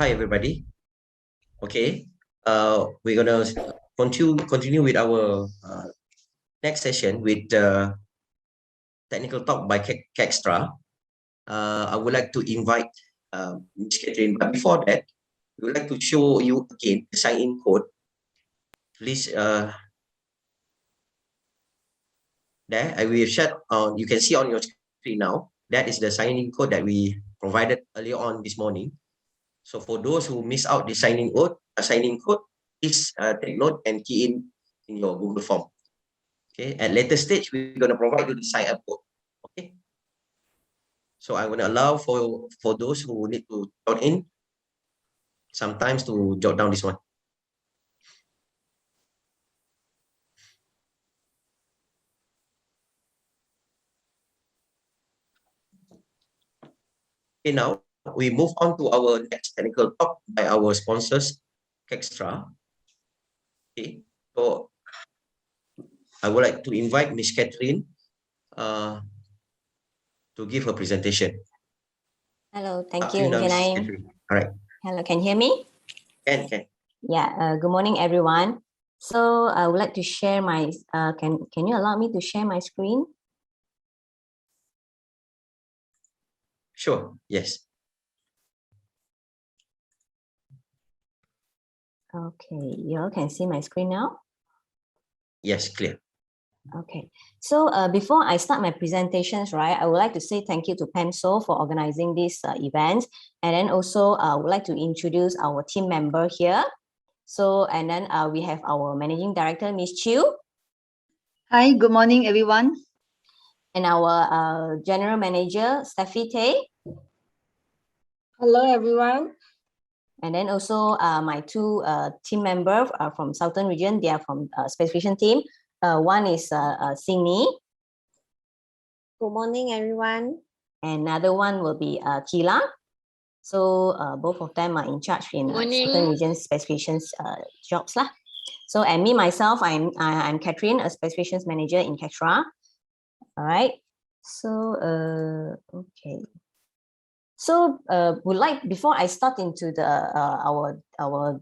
Hi, everybody. Okay, we're gonna continue with our next session with technical talk by Kextra. I would like to invite Ms. Catherine, but before that, we would like to show you again the sign-in code. Please, there I will share on. You can see on your screen now. That is the sign-in code that we provided earlier on this morning. So for those who miss out the sign-in code, please take note and key in your Google form. Okay, at later stage, we're going to provide you the sign-up code. Okay. So I'm going to allow for those who need to jot in sometimes to jot down this one. Okay, now we move on to our next technical talk by our sponsors, Kextra. Okay, so I would like to invite Ms. Catherine to give her presentation. Hello, thank you. Can All right. Hello, can you hear me? Can. Yeah. Good morning, everyone. So I would like to share my. Can you allow me to share my screen? Sure. Yes. Okay, you all can see my screen now? Yes, clear. Okay, so before I start my presentations, right, I would like to say thank you to PAMSo for organizing this event. And then also I would like to introduce our team member here. So, and then we have our Managing Director, Ms. Chiu. Hi, good morning, everyone. And our General Manager, Steffi Tay. Hello, everyone. And then also my two team members are from Southern Region. They are from specification team. One is Singni. Good morning, everyone. Another one will be Kila. So both of them are in charge in Southern Region specifications jobs lah. So and me myself, I'm Catherine, a specifications manager in Kextra. All right. So okay. So before I start into the our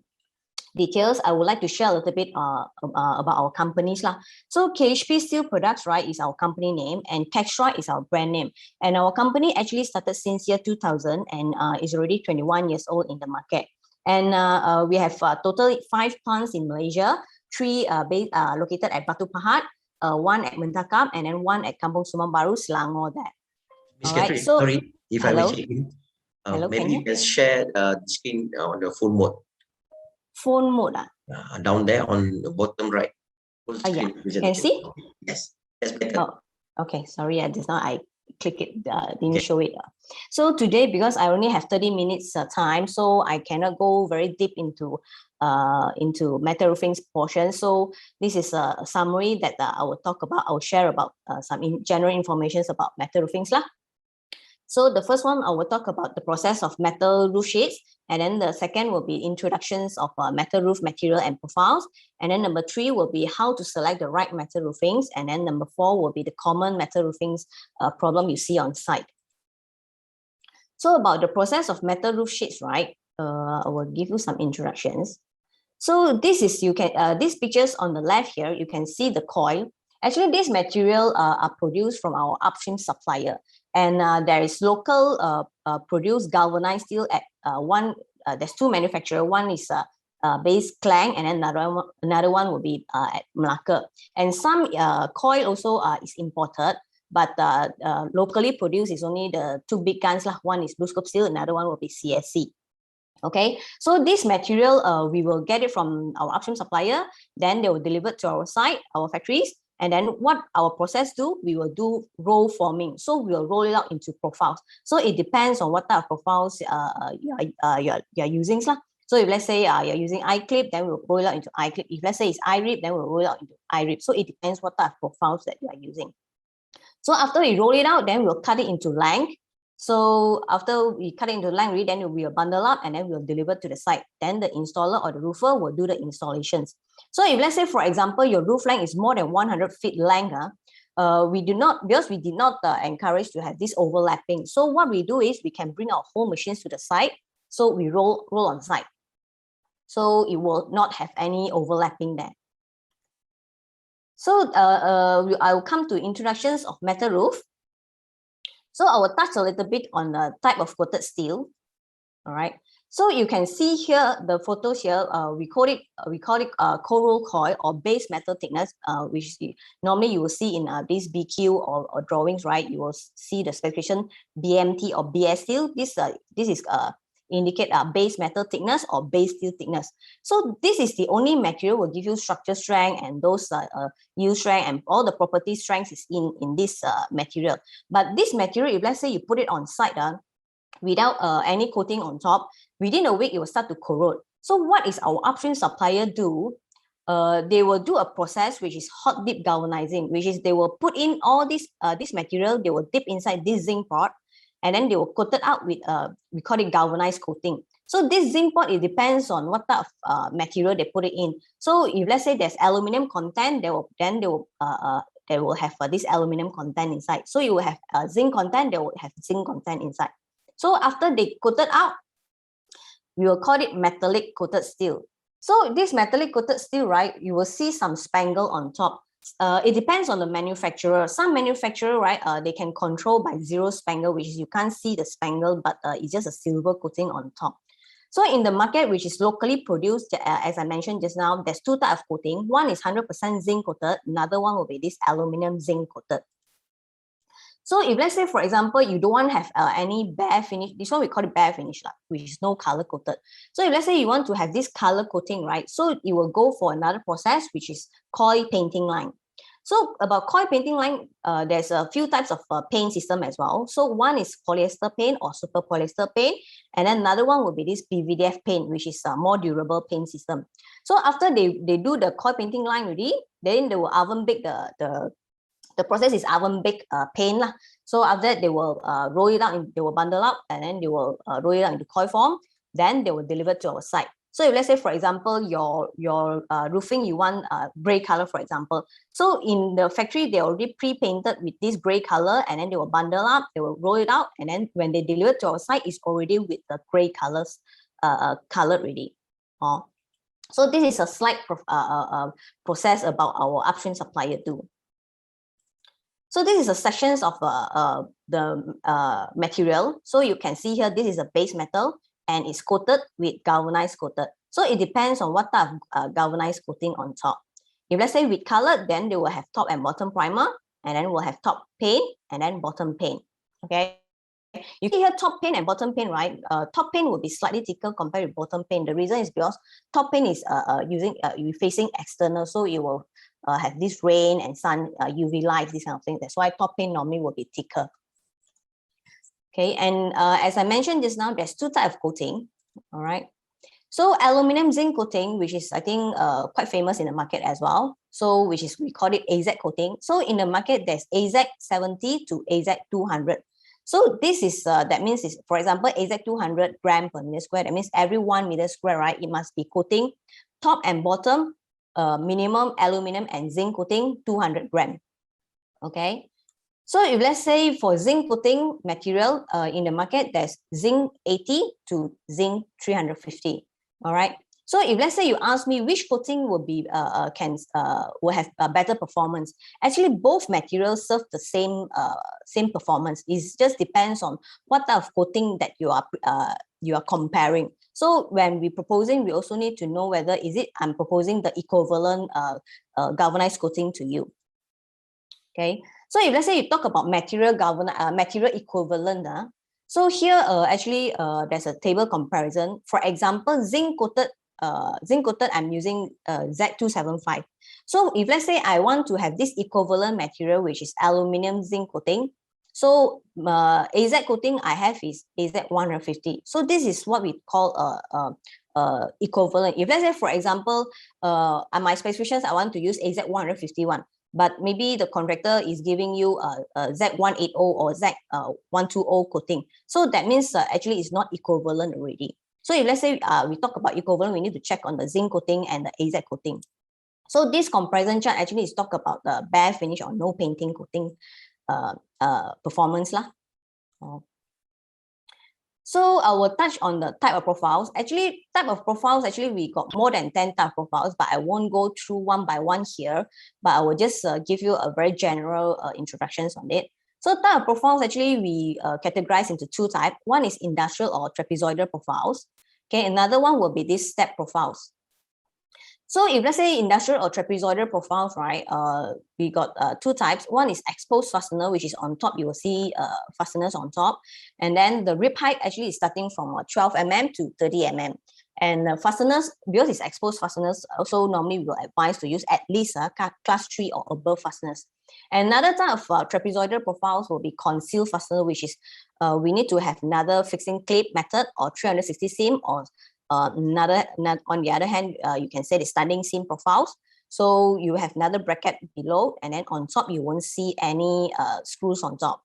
details, I would like to share a little bit about our companies lah. So KHP Steel Products, right, is our company name, and Kextra is our brand name. And our company actually started since year 2000 and is already 21 years old in the market. And we have total 5 plants in Malaysia, 3 located at Batu Pahat, 1 at Mentakam, and then 1 at Kampung Sumang Baru, Selangor there. Ms. Catherine, so, sorry if I may check in. Hello, maybe you can share the screen on the full mode. Phone mode. Down there on the bottom right. Yeah. Can see? Yes. That's better. Oh, okay. Sorry, just now I click it, didn't show it. So today, because I only have 30 minutes time, so I cannot go very deep into metal roofing portion. So this is a summary that I will talk about. I will share about some general information about metal roofings lah. So the first one, I will talk about the process of metal roof sheets. And then the second will be introductions of metal roof material and profiles. And then number 3 will be how to select the right metal roofings. And then number 4 will be the common metal roofings problem you see on site. So about the process of metal roof sheets, right? I will give you some introductions. So this is, these pictures on the left here, you can see the coil. Actually, these material are produced from our upstream supplier. And there is local produced galvanized steel at there's 2 manufacturers. One is base Klang, and then another one will be at Melaka. And some coil also is imported, but locally produced is only the 2 big guns lah. One is BlueScope Steel, another one will be CSC. Okay, so this material we will get it from our upstream supplier, then they will deliver to our site, our factories. And then what our process do, we will do roll forming. So we will roll it out into profiles. So it depends on what type of profiles you're using. So if let's say you're using iClip, then we'll roll it out into iClip. If let's say it's iRip, then we'll roll it out into iRip. So it depends what type of profiles that you are using. So after we roll it out, then we'll cut it into length. So after we cut it into length, then we will bundle up and then we'll deliver to the site. Then the installer or the roofer will do the installations. So if let's say, for example, your roof length is more than 100 feet length, we did not encourage to have this overlapping. So what we do is we can bring our whole machines to the site. So we roll on site. So it will not have any overlapping there. So I will come to introductions of metal roof. So I will touch a little bit on the type of coated steel. All right. So you can see here the photos here. We call it cold roll coil or base metal thickness, which normally you will see in these BQ or drawings, right? You will see the specification BMT or BS steel. This is indicate base metal thickness or base steel thickness. So this is the only material will give you structure strength and those yield strength and all the property strengths is in this material. But this material, if let's say you put it on site, without any coating on top, within a week it will start to corrode. So what is our upstream supplier do? They will do a process which is hot dip galvanizing, which is they will put in all this material, they will dip inside this zinc pot, and then they will coat it out with we call it galvanized coating. So this zinc pot, it depends on what type of material they put it in. So if let's say there's aluminum content, they will have this aluminum content inside. So you will have zinc content, they will have zinc content inside. So after they coated out, we will call it metallic coated steel. So this metallic coated steel, right, you will see some spangle on top. It depends on the manufacturer. Some manufacturer, right, they can control by zero spangle, which is you can't see the spangle, but it's just a silver coating on top. So in the market, which is locally produced, as I mentioned just now, there's two types of coating. One is 100% zinc coated. Another one will be this aluminum zinc coated. So if let's say, for example, you don't want to have any bare finish, this one we call it bare finish, which is no color coated. So if let's say you want to have this color coating, right? So you will go for another process, which is coil painting line. So about coil painting line, there's a few types of paint system as well. So one is polyester paint or super polyester paint. And then another one will be this PVDF paint, which is a more durable paint system. So after they do the coil painting line already, then they will oven bake the process is oven bake paint lah. So after that, they will roll it out, they will bundle up, and then they will roll it out into coil form. Then they will deliver to our site. So if let's say, for example, your roofing, you want gray color, for example. So in the factory, they already pre-painted with this gray color, and then they will bundle up, they will roll it out, and then when they deliver to our site, it's already with the gray colors colored already. So this is a slight process about our upstream supplier too. So this is a sections of the material. So you can see here, this is a base metal and it's coated with galvanized coated. So it depends on what type of galvanized coating on top. If let's say with colored, then they will have top and bottom primer, and then we'll have top paint and then bottom paint. Okay. You can hear top paint and bottom paint, right? Top paint will be slightly thicker compared to bottom paint. The reason is because top paint is facing external, so it will have this rain and sun, UV light, this kind of thing. That's why top paint normally will be thicker. Okay, and as I mentioned just now, there's two types of coating. All right. So aluminum zinc coating, which is I think quite famous in the market as well. So which is we call it AZ coating. So in the market, there's AZ 70 to AZ 200. So this is that means is, for example, AZ 200 gram per meter square. That means every 1 meter square, right? It must be coating top and bottom, minimum aluminum and zinc coating 200 gram. Okay. So if let's say for zinc coating material in the market, there's zinc 80 to zinc 350. All right. So if let's say you ask me which coating will be will have a better performance, actually both materials serve the same performance. It just depends on what type of coating that you are comparing. So when we're proposing, we also need to know whether I'm proposing the equivalent galvanized coating to you. Okay. So if let's say you talk about material equivalent, so here actually there's a table comparison. For example, zinc coated, I'm using Z275. So if let's say I want to have this equivalent material, which is aluminum zinc coating, so AZ coating I have is AZ 150. So this is what we call equivalent. If let's say, for example, my specifications, I want to use AZ 151. But maybe the contractor is giving you a Z180 or Z120 coating. So that means actually it's not equivalent already. So if let's say we talk about equivalent, we need to check on the zinc coating and the AZ coating. So this comparison chart actually is talk about the bare finish or no painting coating performance lah. So I will touch on the type of profiles. Actually, we got more than 10 type of profiles, but I won't go through one by one here, but I will just give you a very general introductions on it. So type of profiles, actually, we categorize into two types. One is industrial or trapezoidal profiles. Okay, another one will be these step profiles. So if let's say industrial or trapezoidal profiles, right, we got two types. One is exposed fastener, which is on top. You will see fasteners on top. And then the rib height actually is starting from 12 mm to 30 mm. And fasteners, because it's exposed fasteners, also normally we will advise to use at least class 3 or above fasteners. Another type of trapezoidal profiles will be concealed fastener, which is we need to have another fixing clip method or 360 seam, or on the other hand, you can say the standing seam profiles. So you have another bracket below, and then on top you won't see any screws on top.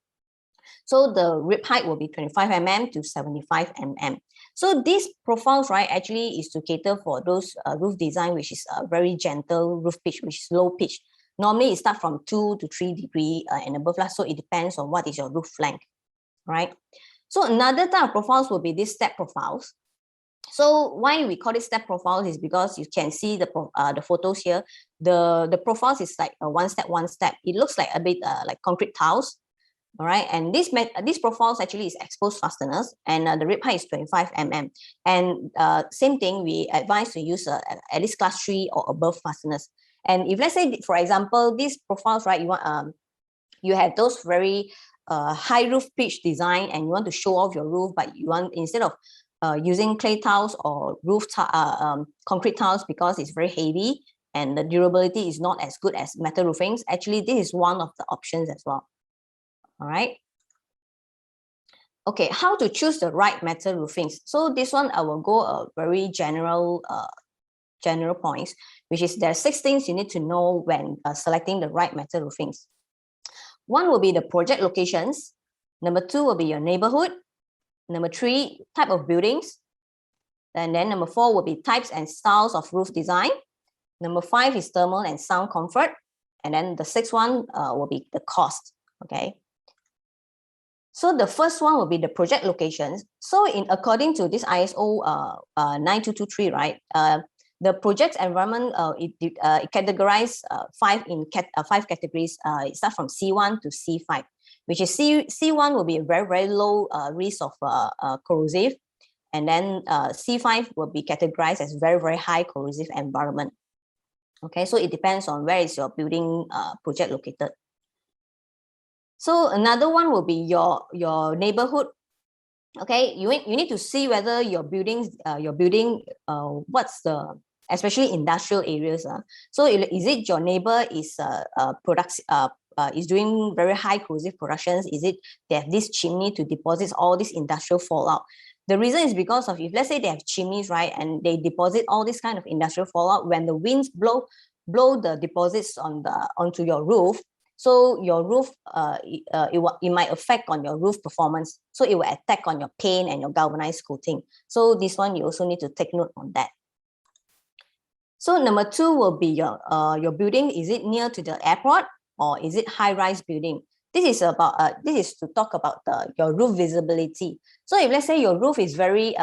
So the rib height will be 25 mm to 75 mm. So these profiles, right, actually is to cater for those roof design which is a very gentle roof pitch, which is low pitch. Normally it starts from 2 to 3 degree and above, so it depends on what is your roof length, right? So another type of profiles will be these step profiles. So why we call it step profiles is because you can see the photos here. The profiles is like a one step. It looks like a bit like concrete tiles. All right, and these profiles actually is exposed fasteners, and the rib height is 25 mm. And same thing, we advise to use at least class 3 or above fasteners. And if let's say, for example, these profiles, right, you want you have those very high roof pitch design, and you want to show off your roof, but you want, instead of using clay tiles or concrete tiles, because it's very heavy and the durability is not as good as metal roofings, actually this is one of the options as well. All right. Okay, how to choose the right metal roofings? So this one I will go a very general points, which is there are 6 things you need to know when selecting the right metal roofings. One will be the project locations. Number 2 will be your neighborhood. Number 3, type of buildings. And then number 4 will be types and styles of roof design. Number 5 is thermal and sound comfort. And then the 6th one will be the cost. Okay. So the first one will be the project locations. So according to this ISO 9223, right, the project environment, it categorized 5 categories. It starts from C1 to C5, which is C1 will be a very, very low risk of corrosive. And then C5 will be categorized as very, very high corrosive environment. Okay, so it depends on where is your building project located. So another one will be your neighborhood. Okay, you need to see whether your building, what's the, especially industrial areas. So is it your neighbor is is doing very high corrosive productions? Is it they have this chimney to deposit all this industrial fallout? The reason is because of, if let's say they have chimneys, right, and they deposit all this kind of industrial fallout, when the winds blow the deposits onto your roof, so your roof, it might affect on your roof performance. So it will attack on your pane and your galvanized coating. So this one, you also need to take note on that. So number 2 will be your building. Is it near to the airport, or is it high-rise building? This is about this is to talk about your roof visibility. So if let's say your roof is very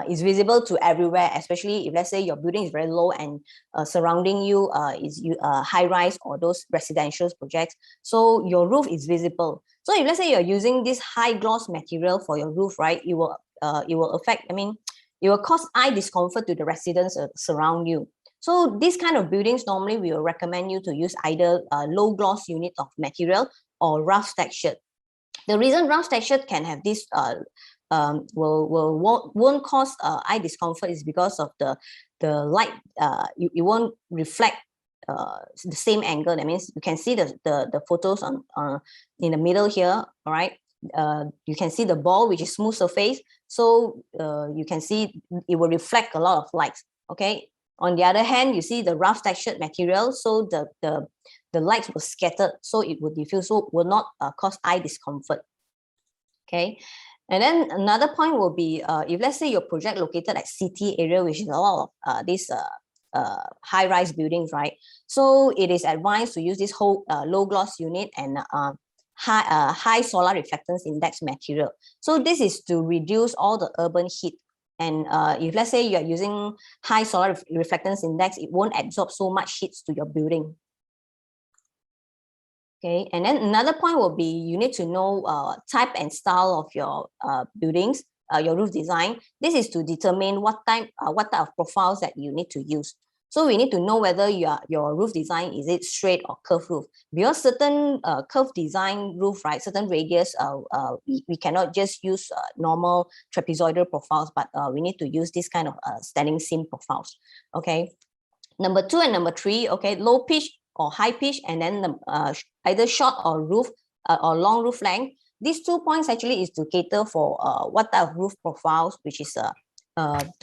is visible to everywhere, especially if let's say your building is very low and surrounding you is high rise or those residential projects, so your roof is visible. So if let's say you're using this high gloss material for your roof, right, it will affect, it will cause eye discomfort to the residents surround you. So these kind of buildings, normally we will recommend you to use either low gloss unit of material or rough textured. The reason rough textured can have this won't cause eye discomfort is because of the light. It won't reflect the same angle. That means you can see the photos on in the middle here. All right. You can see the ball, which is smooth surface. So you can see it will reflect a lot of light. Okay. On the other hand, you see the rough textured material, so the light will scatter, so it will diffuse, so will not cause eye discomfort. Okay. And then another point will be if let's say your project located at city area, which is a lot of these high-rise buildings, right? So it is advised to use this whole low gloss unit, and high solar reflectance index material. So this is to reduce all the urban heat. And if let's say you are using high solar reflectance index, it won't absorb so much heat to your building. Okay, and then another point will be you need to know type and style of your buildings, your roof design. This is to determine what type of profiles that you need to use. So we need to know whether your roof design, is it straight or curved roof? Because certain curved design roof, right, certain radius, we cannot just use normal trapezoidal profiles, but we need to use this kind of standing seam profiles. Okay, number 2 and number 3, okay, low pitch or high pitch, and then the, either short or roof or long roof length. These 2 points actually is to cater for what type of roof profiles, which is to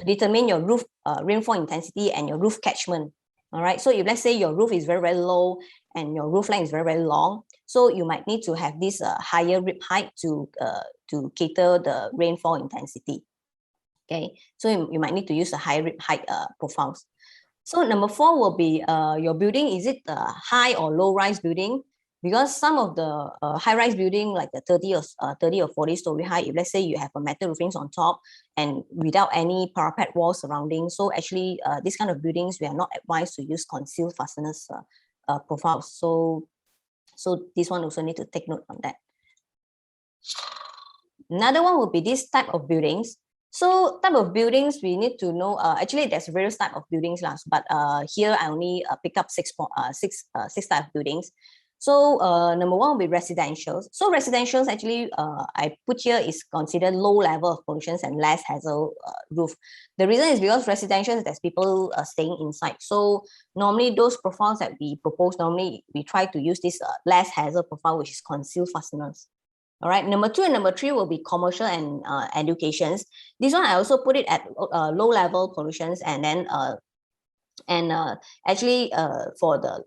determine your roof rainfall intensity and your roof catchment. All right, so if let's say your roof is very, very low and your roof length is very, very long, so you might need to have this higher rib height to cater the rainfall intensity. Okay, so you might need to use a higher rib height profiles. So number 4 will be your building, is it a high or low rise building? Because some of the high rise building, like the 30 or 40 story high, if let's say you have a metal roofings on top and without any parapet wall surrounding, so actually this kind of buildings, we are not advised to use concealed fasteners profiles. So this one also need to take note on that. Another one will be this type of buildings. So type of buildings, we need to know, actually there's various type of buildings, but here I only pick up six type of buildings. So number 1 will be residential. So residentials actually, I put here is considered low level of pollutions and less hazard roof. The reason is because residential, there's people staying inside. So normally those profiles that we propose, normally we try to use this less hazard profile, which is concealed fasteners. All right, number 2 and number 3 will be commercial and educations. This one I also put it at low level pollutions, and then actually for the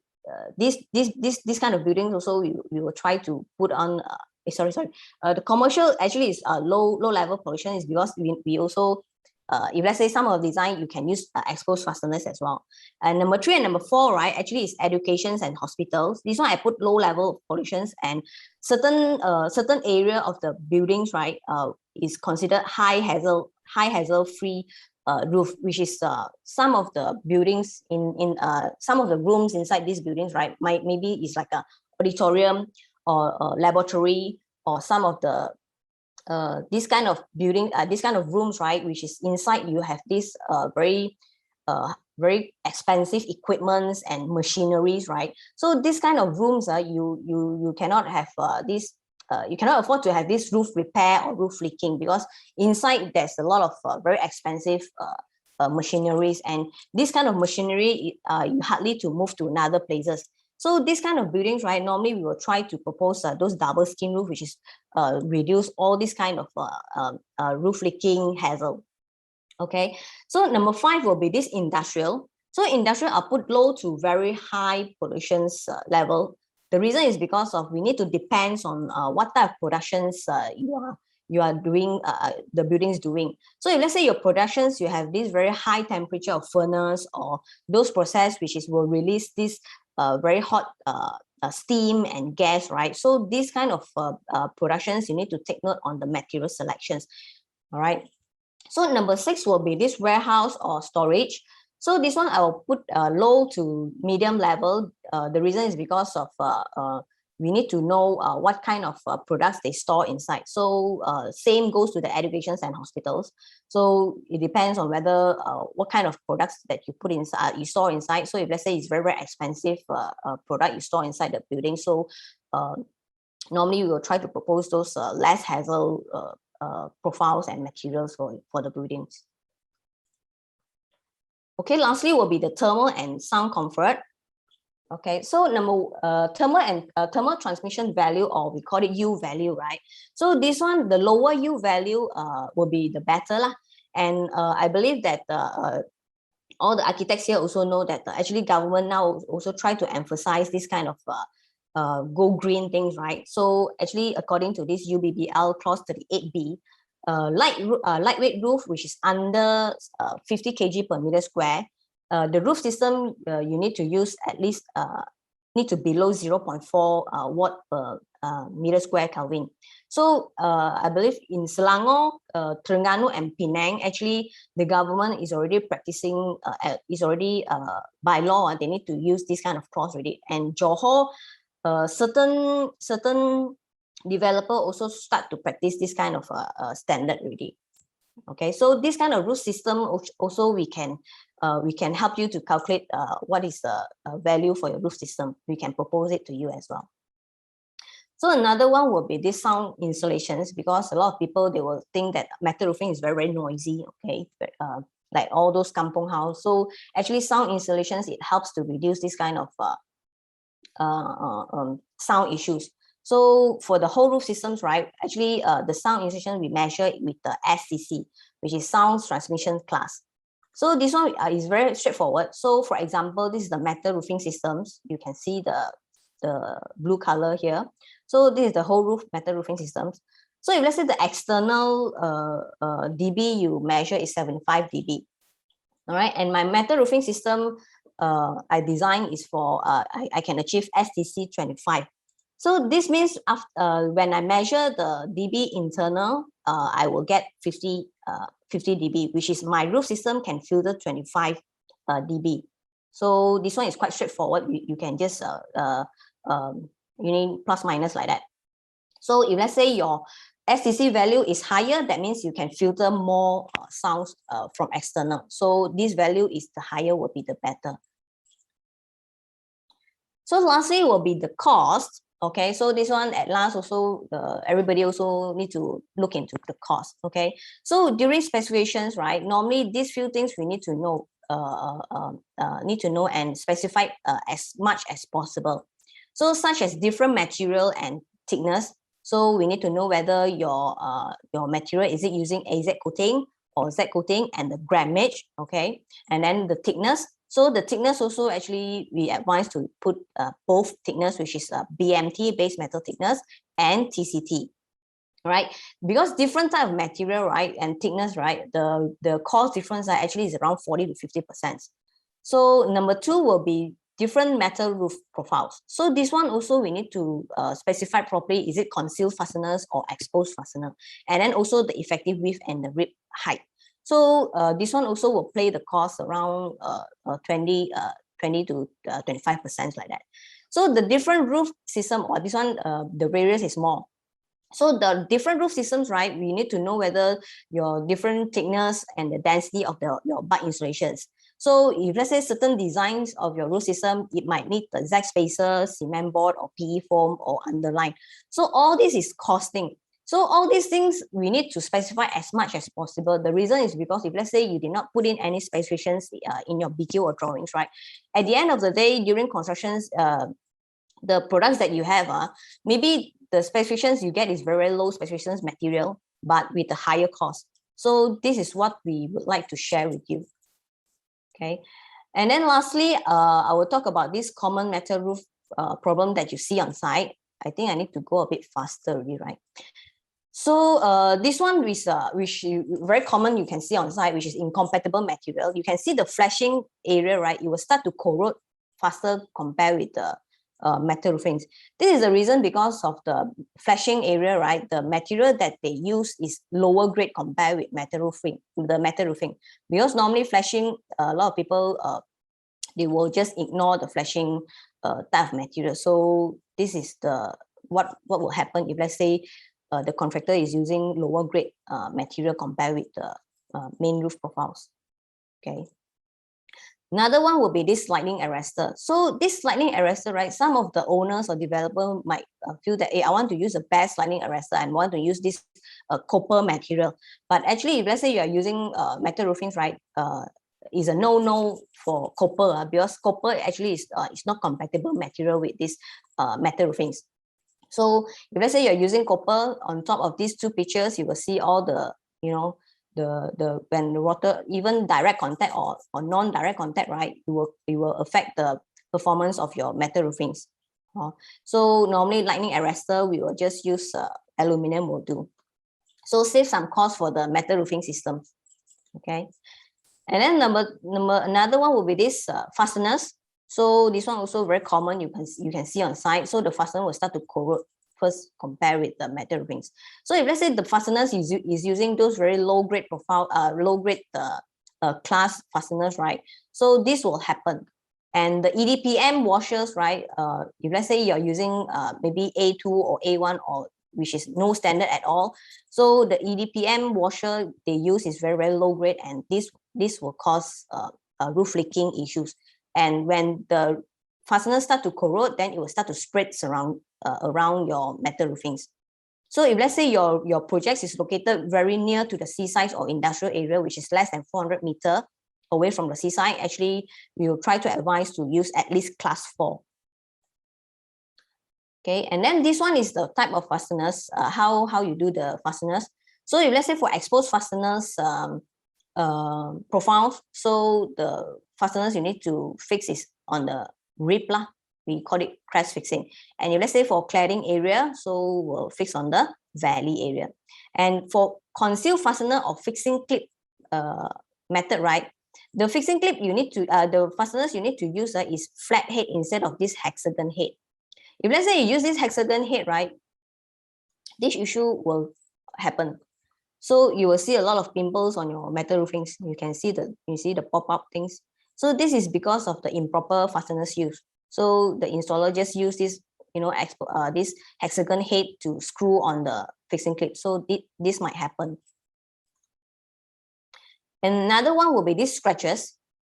this kind of buildings also we will try to put on the commercial actually is low level pollution, is because we also if let's say some of the design you can use exposed fasteners as well. And number 3 and number 4, right, actually is educations and hospitals. This one I put low level pollutions, and certain area of the buildings, right, is considered high hazard free roof, which is some of the buildings in some of the rooms inside these buildings, right, maybe it's like a auditorium or a laboratory, or some of the this kind of building, this kind of rooms, right, which is inside you have this very expensive equipments and machineries, right? So this kind of rooms, you cannot have this. You cannot afford to have this roof repair or roof leaking, because inside there's a lot of very expensive machineries, and this kind of machinery you hardly to move to another places. So this kind of buildings, right, normally we will try to propose those double skin roof, which is reduce all this kind of roof leaking hazard. Okay, so number 5 will be this industrial. So industrial are put low to very high pollutions level. The reason is because of we need to depend on what type of productions you are doing, the buildings doing. So if let's say your productions, you have this very high temperature of furnace, or those process which is will release this very hot steam and gas, right? So these kind of productions, you need to take note on the material selections. All right. So number 6 will be this warehouse or storage. So this one I will put low to medium level. The reason is because of we need to know what kind of products they store inside. So same goes to the educations and hospitals. So it depends on whether what kind of products that you put inside, you store inside. So if let's say it's very, very expensive product you store inside the building, so normally we will try to propose those less hazard profiles and materials for the buildings. Okay, lastly will be the thermal and sound comfort. Okay, so thermal transmission value, or we call it U value, right? So this one, the lower U value will be the better lah. And I believe that all the architects here also know that actually government now also try to emphasize this kind of go green things, right? So actually, according to this UBBL clause 38B, lightweight roof which is under 50 kg per meter square, the roof system you need to use at least need to below 0.4 watt per meter square Kelvin. So I believe in Selangor, Terengganu, and Penang, actually the government is already practicing, by law, they need to use this kind of clause already. And Johor, certain developer also start to practice this kind of standard already. Okay, so this kind of roof system also we can help you to calculate what is the value for your roof system. We can propose it to you as well. So another one will be this sound insulations, because a lot of people, they will think that metal roofing is very, very noisy, okay, like all those kampong house. So actually sound insulations, it helps to reduce this kind of sound issues. So for the whole roof systems, right, actually the sound insulation we measure with the STC, which is sound transmission class. So this one is very straightforward. So for example, this is the metal roofing systems. You can see the blue color here. So this is the whole roof metal roofing systems. So if let's say the external dB you measure is 75 dB, all right, and my metal roofing system I design is for I can achieve STC 25. So this means after when I measure the dB internal, I will get 50 dB, which is my roof system can filter 25 dB. So this one is quite straightforward. You can just you need plus minus like that. So if let's say your STC value is higher, that means you can filter more sounds from external. So this value is the higher will be the better. So lastly will be the cost. Okay, so this one at last also everybody also need to look into the cost. Okay, so during specifications, right, normally these few things we need to know and specify as much as possible. So such as different material and thickness. So we need to know whether your material, is it using AZ coating or Z coating, and the grammage, okay, and then the thickness. So the thickness also, actually we advise to put both thickness, which is BMT, base metal thickness, and TCT, right? Because different type of material, right, and thickness, right, the cost difference actually is around 40 to 50%. So number two will be different metal roof profiles. So this one also we need to specify properly, is it concealed fasteners or exposed fastener? And then also the effective width and the rib height. So this one also will play the cost around 20 to 25% like that. So the different roof system, or this one, the variance is more. So the different roof systems, right, we need to know whether your different thickness and the density of your butt insulations. So if let's say certain designs of your roof system, it might need the Z spacer, cement board, or PE foam, or underline. So all this is costing. So all these things we need to specify as much as possible. The reason is because if let's say you did not put in any specifications in your BQ or drawings, right, at the end of the day, during constructions, the products that you have, maybe the specifications you get is very low specifications material, but with a higher cost. So this is what we would like to share with you. Okay, and then lastly, I will talk about this common metal roof problem that you see on site. I think I need to go a bit faster already, right? So this one is which very common you can see on site, which is incompatible material. You can see the flashing area, right? It will start to corrode faster compared with the metal roofings. This is the reason because of the flashing area, right? The material that they use is lower grade compared with metal roofing, because normally flashing, a lot of people they will just ignore the flashing type of material. So this is the what will happen if let's say the contractor is using lower grade material compared with the main roof profiles. Okay. Another one will be this lightning arrestor. So this lightning arrestor, right, some of the owners or developer might feel that, hey, I want to use the best lightning arrestor and want to use this copper material. But actually, if let's say you are using metal roofings, right, is a no-no for copper, because copper actually is not compatible material with this metal roofings. So if let's say you're using copper, on top of these two pictures, you will see all the, you know, when the water, even direct contact or non-direct contact, right, it will affect the performance of your metal roofings. So normally lightning arrestor, we will just use aluminum will do. So save some cost for the metal roofing system. Okay. And then another one will be this fasteners. So this one also very common. You can see on site. So the fastener will start to corrode first compare with the metal roofings. So if let's say the fasteners is using those very low grade profile, low grade class fasteners, right? So this will happen. And the EDPM washers, right? If let's say you're using maybe A2 or A1, or which is no standard at all, so the EDPM washer they use is very, very low grade, and this will cause roof leaking issues. And when the fasteners start to corrode, then it will start to spread around your metal roofings. So if let's say your project is located very near to the seaside or industrial area, which is less than 400 meters away from the seaside, actually we will try to advise to use at least class 4. Okay, and then this one is the type of fasteners, how you do the fasteners. So if let's say for exposed fasteners profiles, so the fasteners you need to fix is on the rib lah. We call it crest fixing. And if let's say for cladding area, so we'll fix on the valley area. And for concealed fastener or fixing clip method, right? The fixing clip you need to, the fasteners you need to use is flat head instead of this hexagon head. If let's say you use this hexagon head, right, this issue will happen. So you will see a lot of pimples on your metal roofings. You can see the pop-up things. So this is because of the improper fasteners use. So the installer just use this, this hexagon head to screw on the fixing clip. So this might happen. Another one will be these scratches.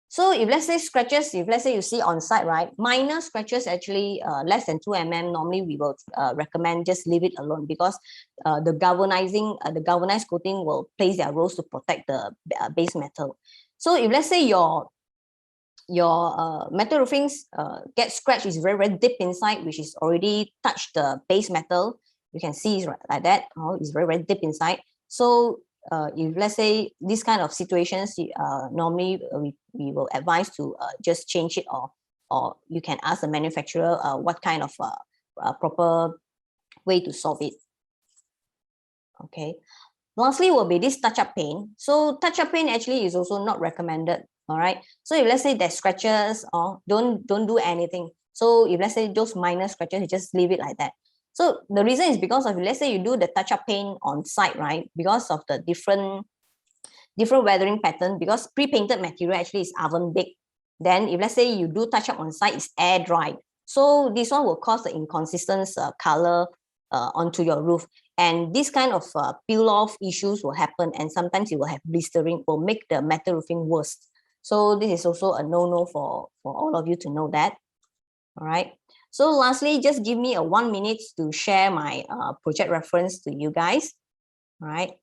So if let's say scratches, if let's say you see on site, right, minor scratches actually less than 2 mm, normally we will recommend just leave it alone, because the galvanized coating will place their roles to protect the base metal. So if let's say your metal roofings get scratched, is very, very deep inside, which is already touched the base metal, you can see it's like that. It's very, very deep inside. So if let's say this kind of situations, normally we will advise to just change it, or you can ask the manufacturer what kind of proper way to solve it. Okay. Lastly will be this touch-up paint. So touch-up paint actually is also not recommended. All right. So if let's say there's scratches, or don't do anything. So if let's say those minor scratches, you just leave it like that. So the reason is because of, let's say you do the touch-up paint on site, right? Because of the different weathering pattern, because pre-painted material actually is oven baked. Then if let's say you do touch-up on site, it's air dried. So this one will cause the inconsistent color onto your roof. And this kind of peel off issues will happen, and sometimes it will have blistering, will make the metal roofing worse. So this is also a no-no for all of you to know that. All right. So lastly, just give me 1 minute to share my project reference to you guys. All right.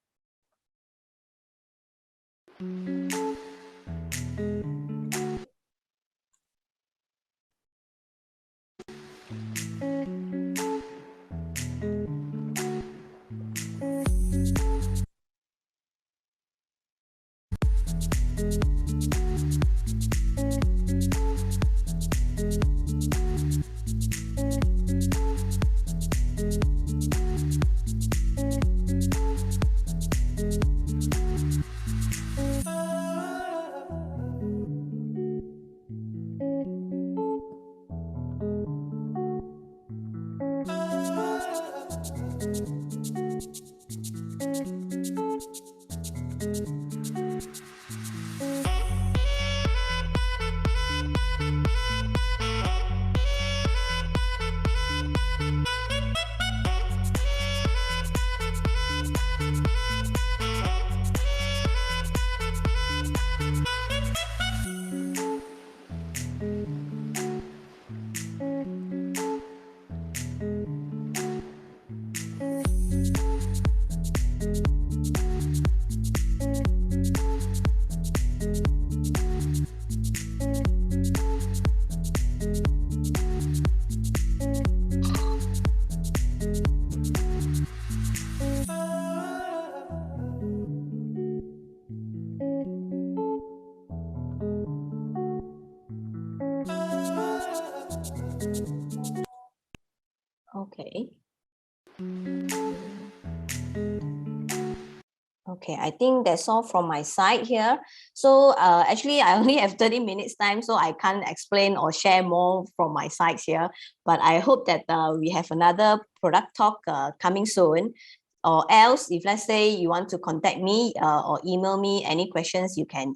Okay, I think that's all from my side here. So actually, I only have 30 minutes time, so I can't explain or share more from my sides here. But I hope that we have another product talk coming soon. Or else, if let's say you want to contact me or email me any questions, you can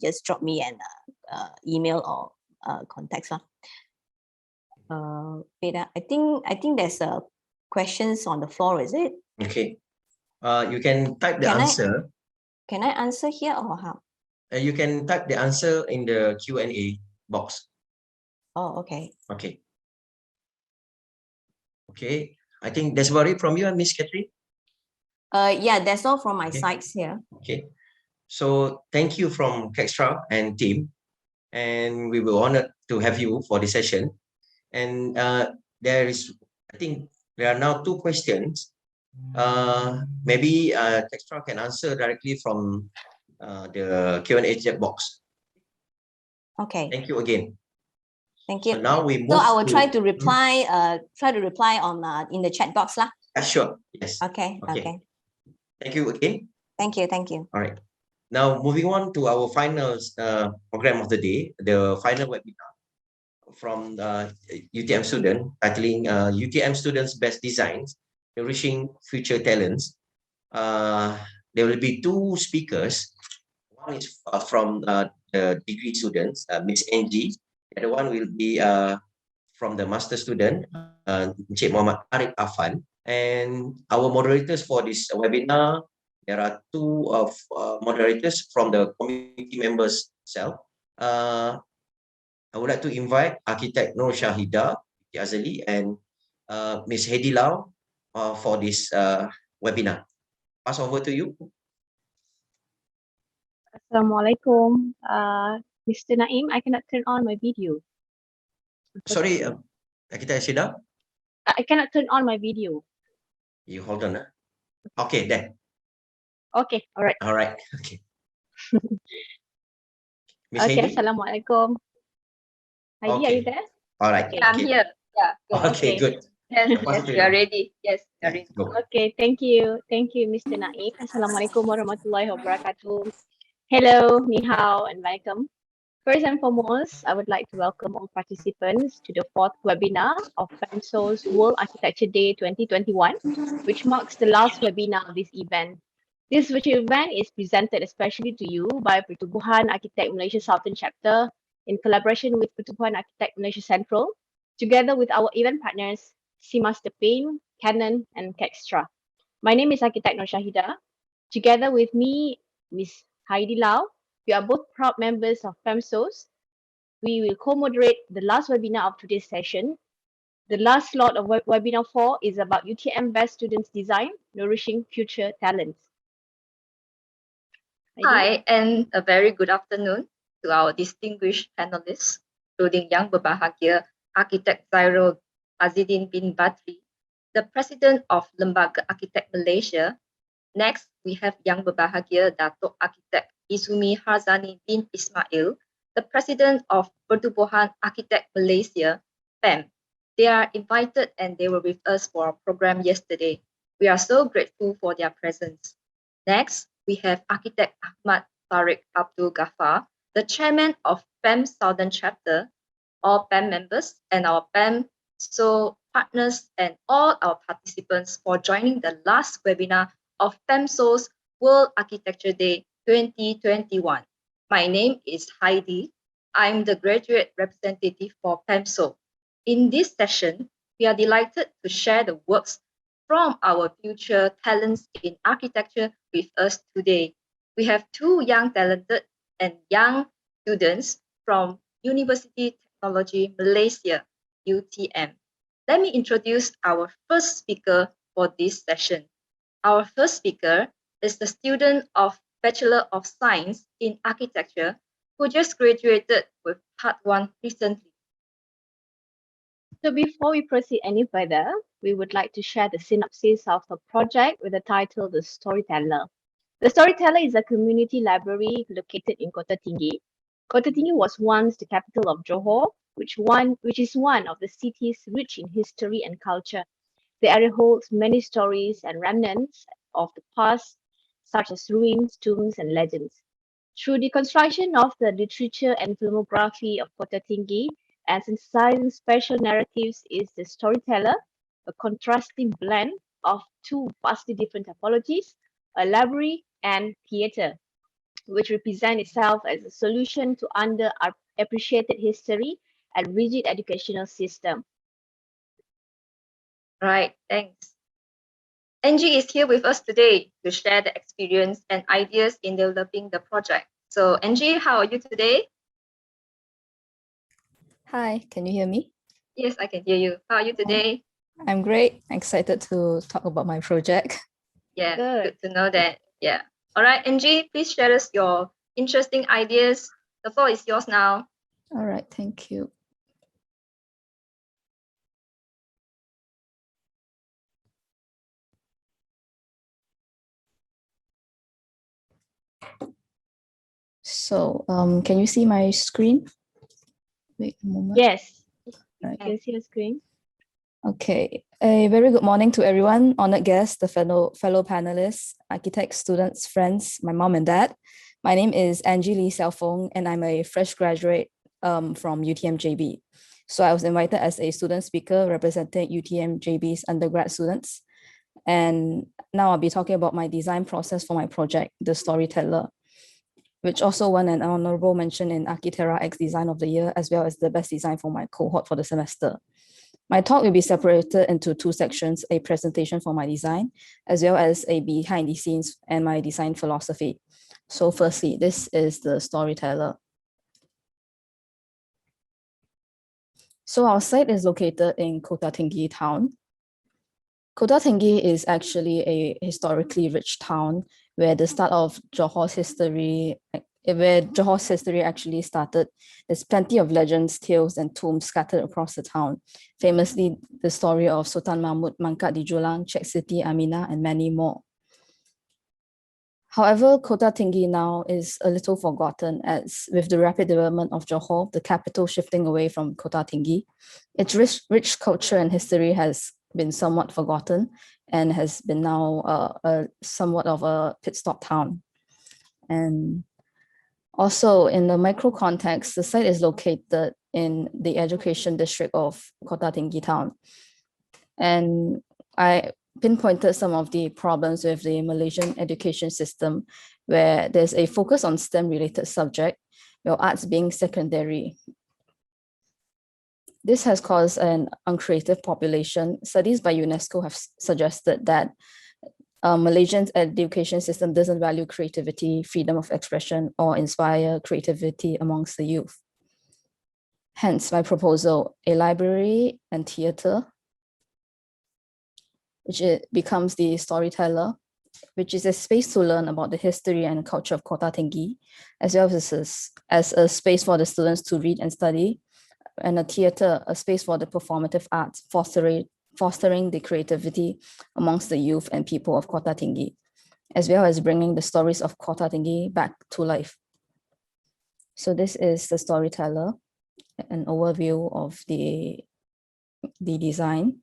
just drop me an email or contact. Peter, I think there's questions on the floor, is it? Okay. You can type the Can answer. Can I answer here or how? You can type the answer in the Q&A box. Oh, okay. Okay. Okay. I think that's about it from you, Miss Catherine. Yeah, that's all from my Okay. sides here. Okay. So thank you from Kextra and team. And we were honored to have you for the session. And I think there are now 2 questions. Maybe Kextra can answer directly from the Q&A chat box. Okay. Thank you again. Thank you. So now we move. So I will try to reply. On in the chat box lah. Sure. Yes. Okay. Okay. Thank you again. Thank you. Thank you. All right. Now moving on to our final program of the day, the final webinar from UTM student titling UTM students best designs nourishing future talents. There will be 2 speakers. One is from the degree students, Miss Angie. The other one will be from the master student, Encik Muhammad Arif Afan. And our moderators for this webinar, there are 2 of moderators from the community members itself. I would like to invite Architect Nur Shahida Azali and Ms. Hedi Lau for this webinar. Pass over to you. Assalamualaikum. Mr. Naim, I cannot turn on my video. Sorry, Architect Shida? I cannot turn on my video. You hold on. Okay, there. Okay, all right. All right, okay. Miss Okay, Hedi? Assalamualaikum. Heidi, are you there? All right. Okay. I'm here. Yeah. Okay, good. Yes, Lepas yes, tu we are ya. ready. Yes, we are ready. Go. Okay, thank you. Thank you, Mr. Naim. Assalamualaikum warahmatullahi wabarakatuh. Hello, ni hao, and welcome. First and foremost, I would like to welcome all participants to the 4th webinar of PAMSo's World Architecture Day 2021, which marks the last webinar of this event. This virtual event is presented especially to you by Pertubuhan Architect Malaysia Southern Chapter in collaboration with Pertubuhan Architect Malaysia Central, together with our event partners, Seamaster Paint, Canon, and Kextra. My name is Architect Nur Shahida. Together with me, Ms. Heidi Lau, we are both proud members of PAMSo's. We will co-moderate the last webinar of today's session. The last slot of webinar 4 is about UTM Best Students Design, Nourishing Future Talents. Heidi? Hi, and a very good afternoon to our distinguished panelists, including Yang Berbahagia Architect Zairul Azidin bin Badri, the President of Lembaga Architect Malaysia. Next, we have Yang Berbahagia Datuk Architect Izumi Harzani bin Ismail, the President of Pertubuhan Architect Malaysia, PAM. They are invited and they were with us for our program yesterday. We are so grateful for their presence. Next, we have Architect Ahmad Tariq Abdul Ghaffar, the Chairman of PAM Southern Chapter, all PAM members and our PAMSo partners and all our participants for joining the last webinar of PAMSo's World Architecture Day 2021. My name is Heidi. I'm the graduate representative for PAMSo. In this session, we are delighted to share the works from our future talents in architecture with us today. We have 2 young talented and young students from University Technology Malaysia, UTM. Let me introduce our first speaker for this session. Our first speaker is the student of Bachelor of Science in Architecture who just graduated with Part 1 recently. So before we proceed any further, we would like to share the synopsis of the project with the title The Storyteller. The Storyteller is a community library located in Kota Tinggi. Kota Tinggi was once the capital of Johor, which is one of the cities rich in history and culture. The area holds many stories and remnants of the past, such as ruins, tombs, and legends. Through the construction of the literature and filmography of Kota Tinggi and synthesizing special narratives is the storyteller, a contrasting blend of two vastly different typologies, a library and theatre, which represent itself as a solution to underappreciated history and rigid educational system. Right, thanks. Angie is here with us today to share the experience and ideas in developing the project. So Angie, how are you today? Hi, can you hear me? Yes, I can hear you. How are you today? I'm great. Excited to talk about my project. Yeah, Good. good to know that. Yeah. All right, Angie, please share us your interesting ideas. The floor is yours now. All right, thank you. So, can you see my screen? Wait a moment. Yes, Right. I can see your screen. Okay. A very good morning to everyone, honored guests, the fellow panelists, architects, students, friends, my mom and dad. My name is Angie Lee Xiaofeng, and I'm a fresh graduate from UTM-JB. So I was invited as a student speaker representing UTM-JB's undergrad students. And now I'll be talking about my design process for my project, The Storyteller, which also won an honorable mention in Architera X Design of the Year, as well as the best design for my cohort for the semester. My talk will be separated into two sections, a presentation for my design, as well as a behind the scenes and my design philosophy. So firstly, this is the storyteller. So our site is located in Kota Tinggi town. Kota Tinggi is actually a historically rich town where the start of Johor's history actually started. There's plenty of legends, tales, and tombs scattered across the town. Famously, the story of Sultan Mahmud, Mangkat di Julang, Cek Siti Aminah, and many more. However, Kota Tinggi now is a little forgotten as with the rapid development of Johor, the capital shifting away from Kota Tinggi. Its rich culture and history has been somewhat forgotten and has been now somewhat of a pit stop town. And also in the micro context, the site is located in the education district of Kota Tinggi town. And I pinpointed some of the problems with the Malaysian education system, where there's a focus on STEM related subject, while arts being secondary. This has caused an uncreative population. Studies by UNESCO have suggested that Malaysian's education system doesn't value creativity, freedom of expression, or inspire creativity amongst the youth. Hence my proposal, a library and theatre, which it becomes the storyteller, which is a space to learn about the history and culture of Kota Tinggi, as well as a space for the students to read and study, and a theatre, a space for the performative arts, fostering the creativity amongst the youth and people of Kota Tinggi, as well as bringing the stories of Kota Tinggi back to life. So this is the storyteller, an overview of the design.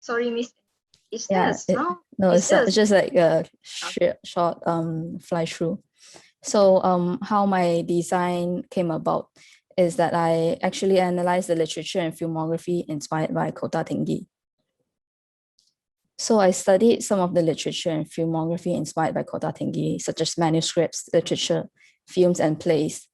Sorry, Miss. Is Yeah, there a sound? no, Is there it's just like a short fly through. So how my design came about is that I actually analyzed the literature and filmography inspired by Kota Tinggi. So I studied some of the literature and filmography inspired by Kota Tinggi, such as manuscripts, literature, films, and plays.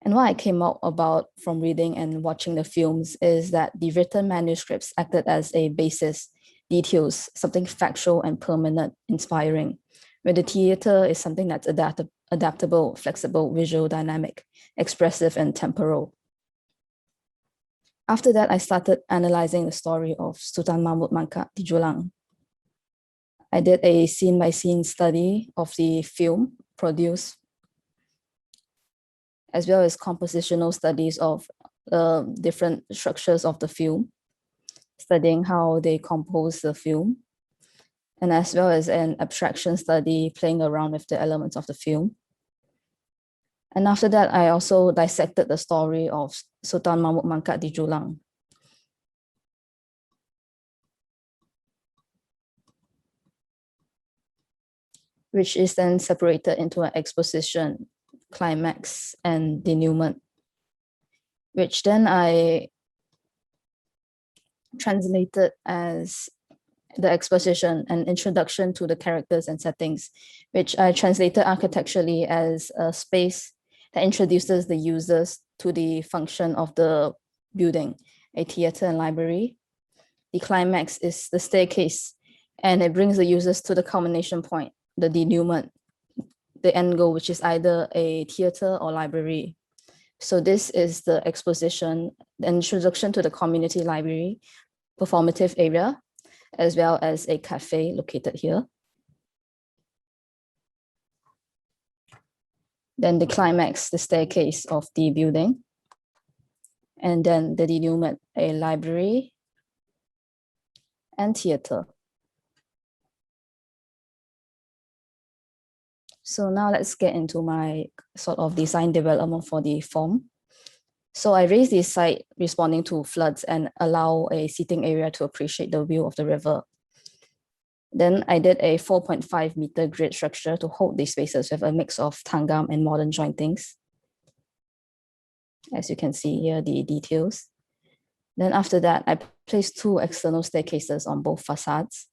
And what I came out about from reading and watching the films is that the written manuscripts acted as a basis, details, something factual and permanent, inspiring, where the theater is something that's adaptable, flexible, visual, dynamic, expressive, and temporal. After that, I started analyzing the story of Sultan Mahmud Mangkak di Julang. I did a scene-by-scene study of the film produced, as well as compositional studies of different structures of the film, studying how they compose the film, and as well as an abstraction study playing around with the elements of the film. And after that, I also dissected the story of Sultan Mahmud Mangkak di Julang. Which is then separated into an exposition, climax, and denouement, which then I translated as the exposition, an introduction to the characters and settings, which I translated architecturally as a space that introduces the users to the function of the building, a theater and library. The climax is the staircase, and it brings the users to the culmination point, the denouement, the end goal, which is either a theater or library. So this is the exposition, the introduction to the community library, performative area, as well as a cafe located here. Then the climax, the staircase of the building. And then the denouement, a library and theater. So now let's get into my sort of design development for the form. So I raised the site responding to floods and allow a seating area to appreciate the view of the river. Then I did a 4.5 meter grid structure to hold these spaces with a mix of tangam and modern jointings. As you can see here, the details. Then after that, I placed 2 external staircases on both facades.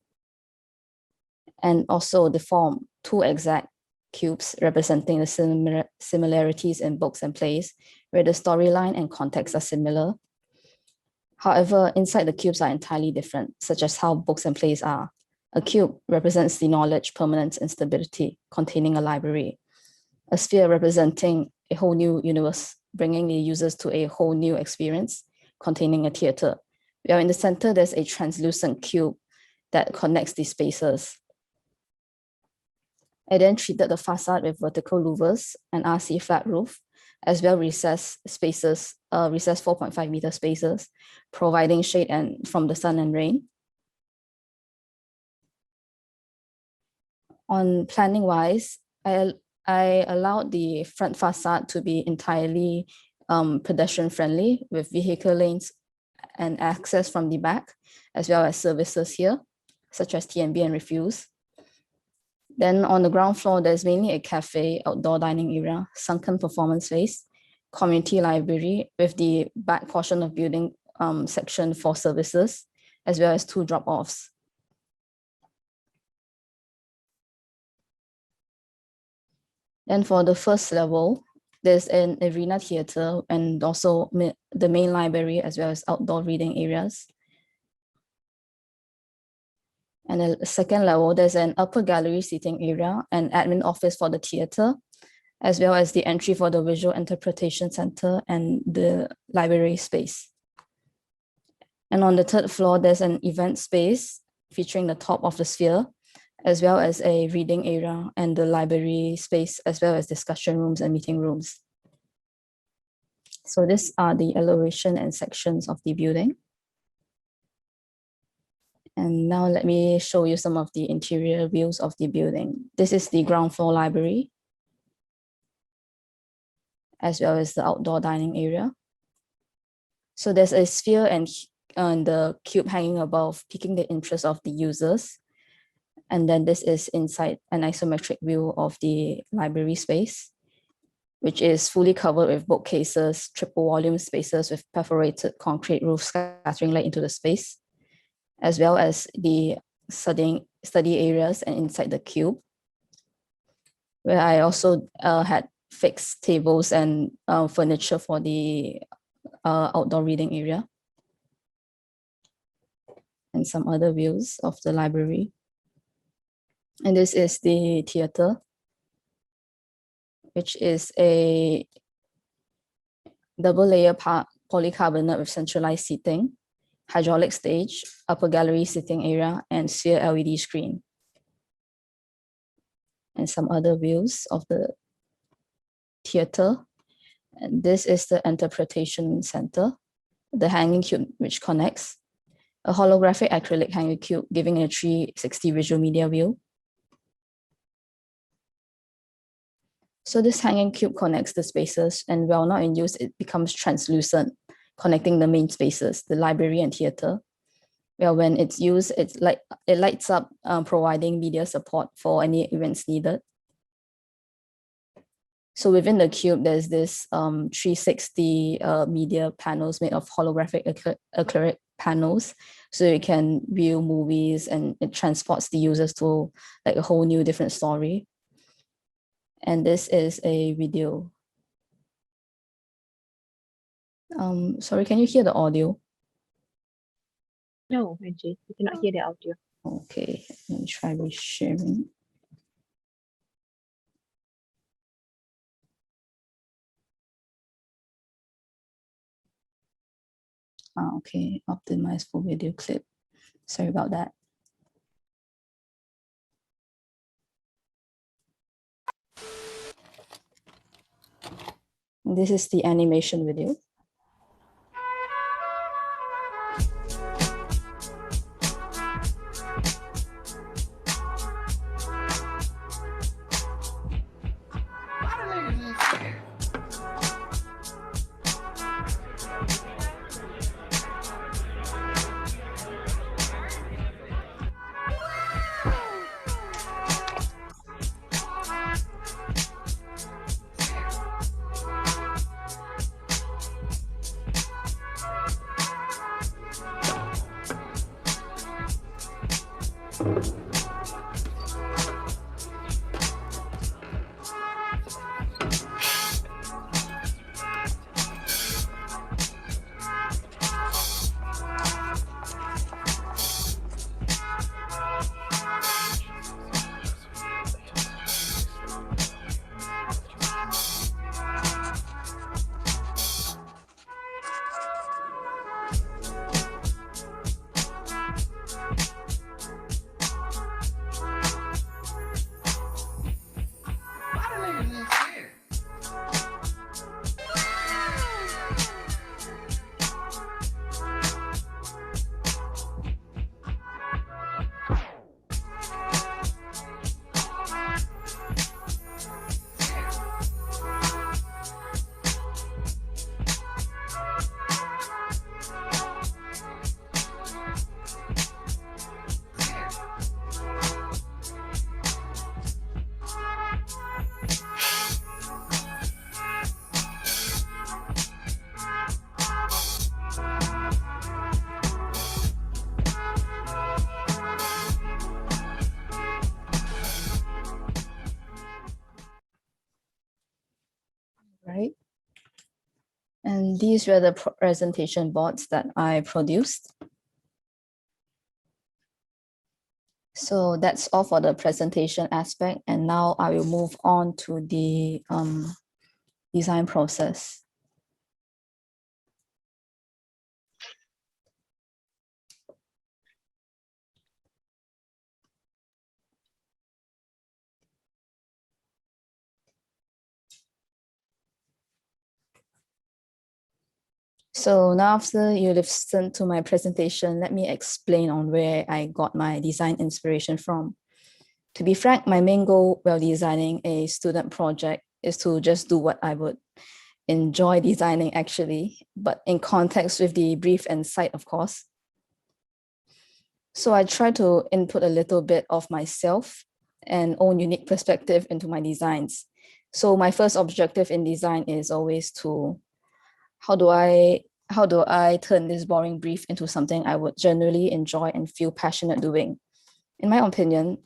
And also the form 2 exact cubes representing the similarities in books and plays, where the storyline and context are similar. However, inside the cubes are entirely different, such as how books and plays are. A cube represents the knowledge, permanence, and stability, containing a library. A sphere representing a whole new universe, bringing the users to a whole new experience, containing a theater. While in the center, there's a translucent cube that connects these spaces. I then treated the facade with vertical louvers and RC flat roof, as well recessed spaces, recessed 4.5 meter spaces, providing shade from the sun and rain. On planning wise, I allowed the front facade to be entirely pedestrian friendly with vehicle lanes and access from the back, as well as services here, such as TNB and refuse. Then on the ground floor, there's mainly a cafe, outdoor dining area, sunken performance space, community library with the back portion of building section for services, as well as 2 drop-offs. Then for the first level, there's an arena theater and also the main library, as well as outdoor reading areas. And the second level, there's an upper gallery seating area and admin office for the theater, as well as the entry for the visual interpretation center and the library space. And on the 3rd floor, there's an event space featuring the top of the sphere, as well as a reading area and the library space, as well as discussion rooms and meeting rooms. So these are the elevation and sections of the building. And now let me show you some of the interior views of the building. This is the ground floor library, as well as the outdoor dining area. So there's a sphere and the cube hanging above, piquing the interest of the users. And then this is inside an isometric view of the library space, which is fully covered with bookcases, triple volume spaces with perforated concrete roofs scattering light into the space, as well as the study areas and inside the cube, where I also had fixed tables and furniture for the outdoor reading area, and some other views of the library. And this is the theater, which is a double layer polycarbonate with centralized seating, hydraulic stage, upper gallery sitting area, and sphere LED screen. And some other views of the theater. And this is the interpretation center, the hanging cube which connects, a holographic acrylic hanging cube giving a 360 visual media view. So this hanging cube connects the spaces, and while not in use, it becomes translucent, connecting the main spaces, the library and theater. Well, when it's used, it lights up, providing media support for any events needed. So within the cube, there's this 360 media panels made of holographic acrylic panels, so you can view movies, and it transports the users to like a whole new different story. And this is a video. Sorry, can you hear the audio? No, Angie, you cannot hear the audio. Okay, let me try resharing. Okay, optimize for video clip. Sorry about that. This is the animation video. these were the presentation boards that I produced. So that's all for the presentation aspect. And now I will move on to the design process. So now after you listened to my presentation, let me explain on where I got my design inspiration from. To be frank, my main goal while designing a student project is to just do what I would enjoy designing actually, but in context with the brief and site, of course. So I try to input a little bit of myself and own unique perspective into my designs. So my first objective in design is always to how do I turn this boring brief into something I would genuinely enjoy and feel passionate doing? In my opinion,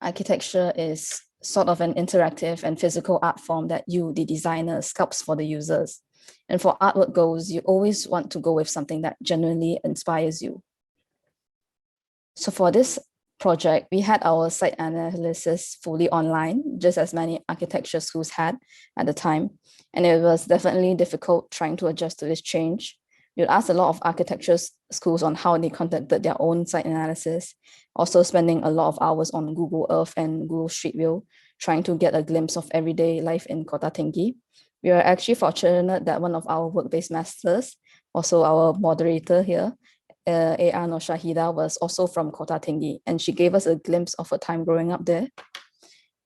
architecture is sort of an interactive and physical art form that you, the designer, sculpts for the users. And for artwork goals, you always want to go with something that genuinely inspires you. So for this project, we had our site analysis fully online, just as many architecture schools had at the time. And it was definitely difficult trying to adjust to this change. You'd ask a lot of architecture schools on how they conducted their own site analysis, also spending a lot of hours on Google Earth and Google Street View, trying to get a glimpse of everyday life in Kota Tinggi. We are actually fortunate that one of our work-based masters, also our moderator here, A.R. Noshahida, was also from Kota Tinggi, and she gave us a glimpse of her time growing up there.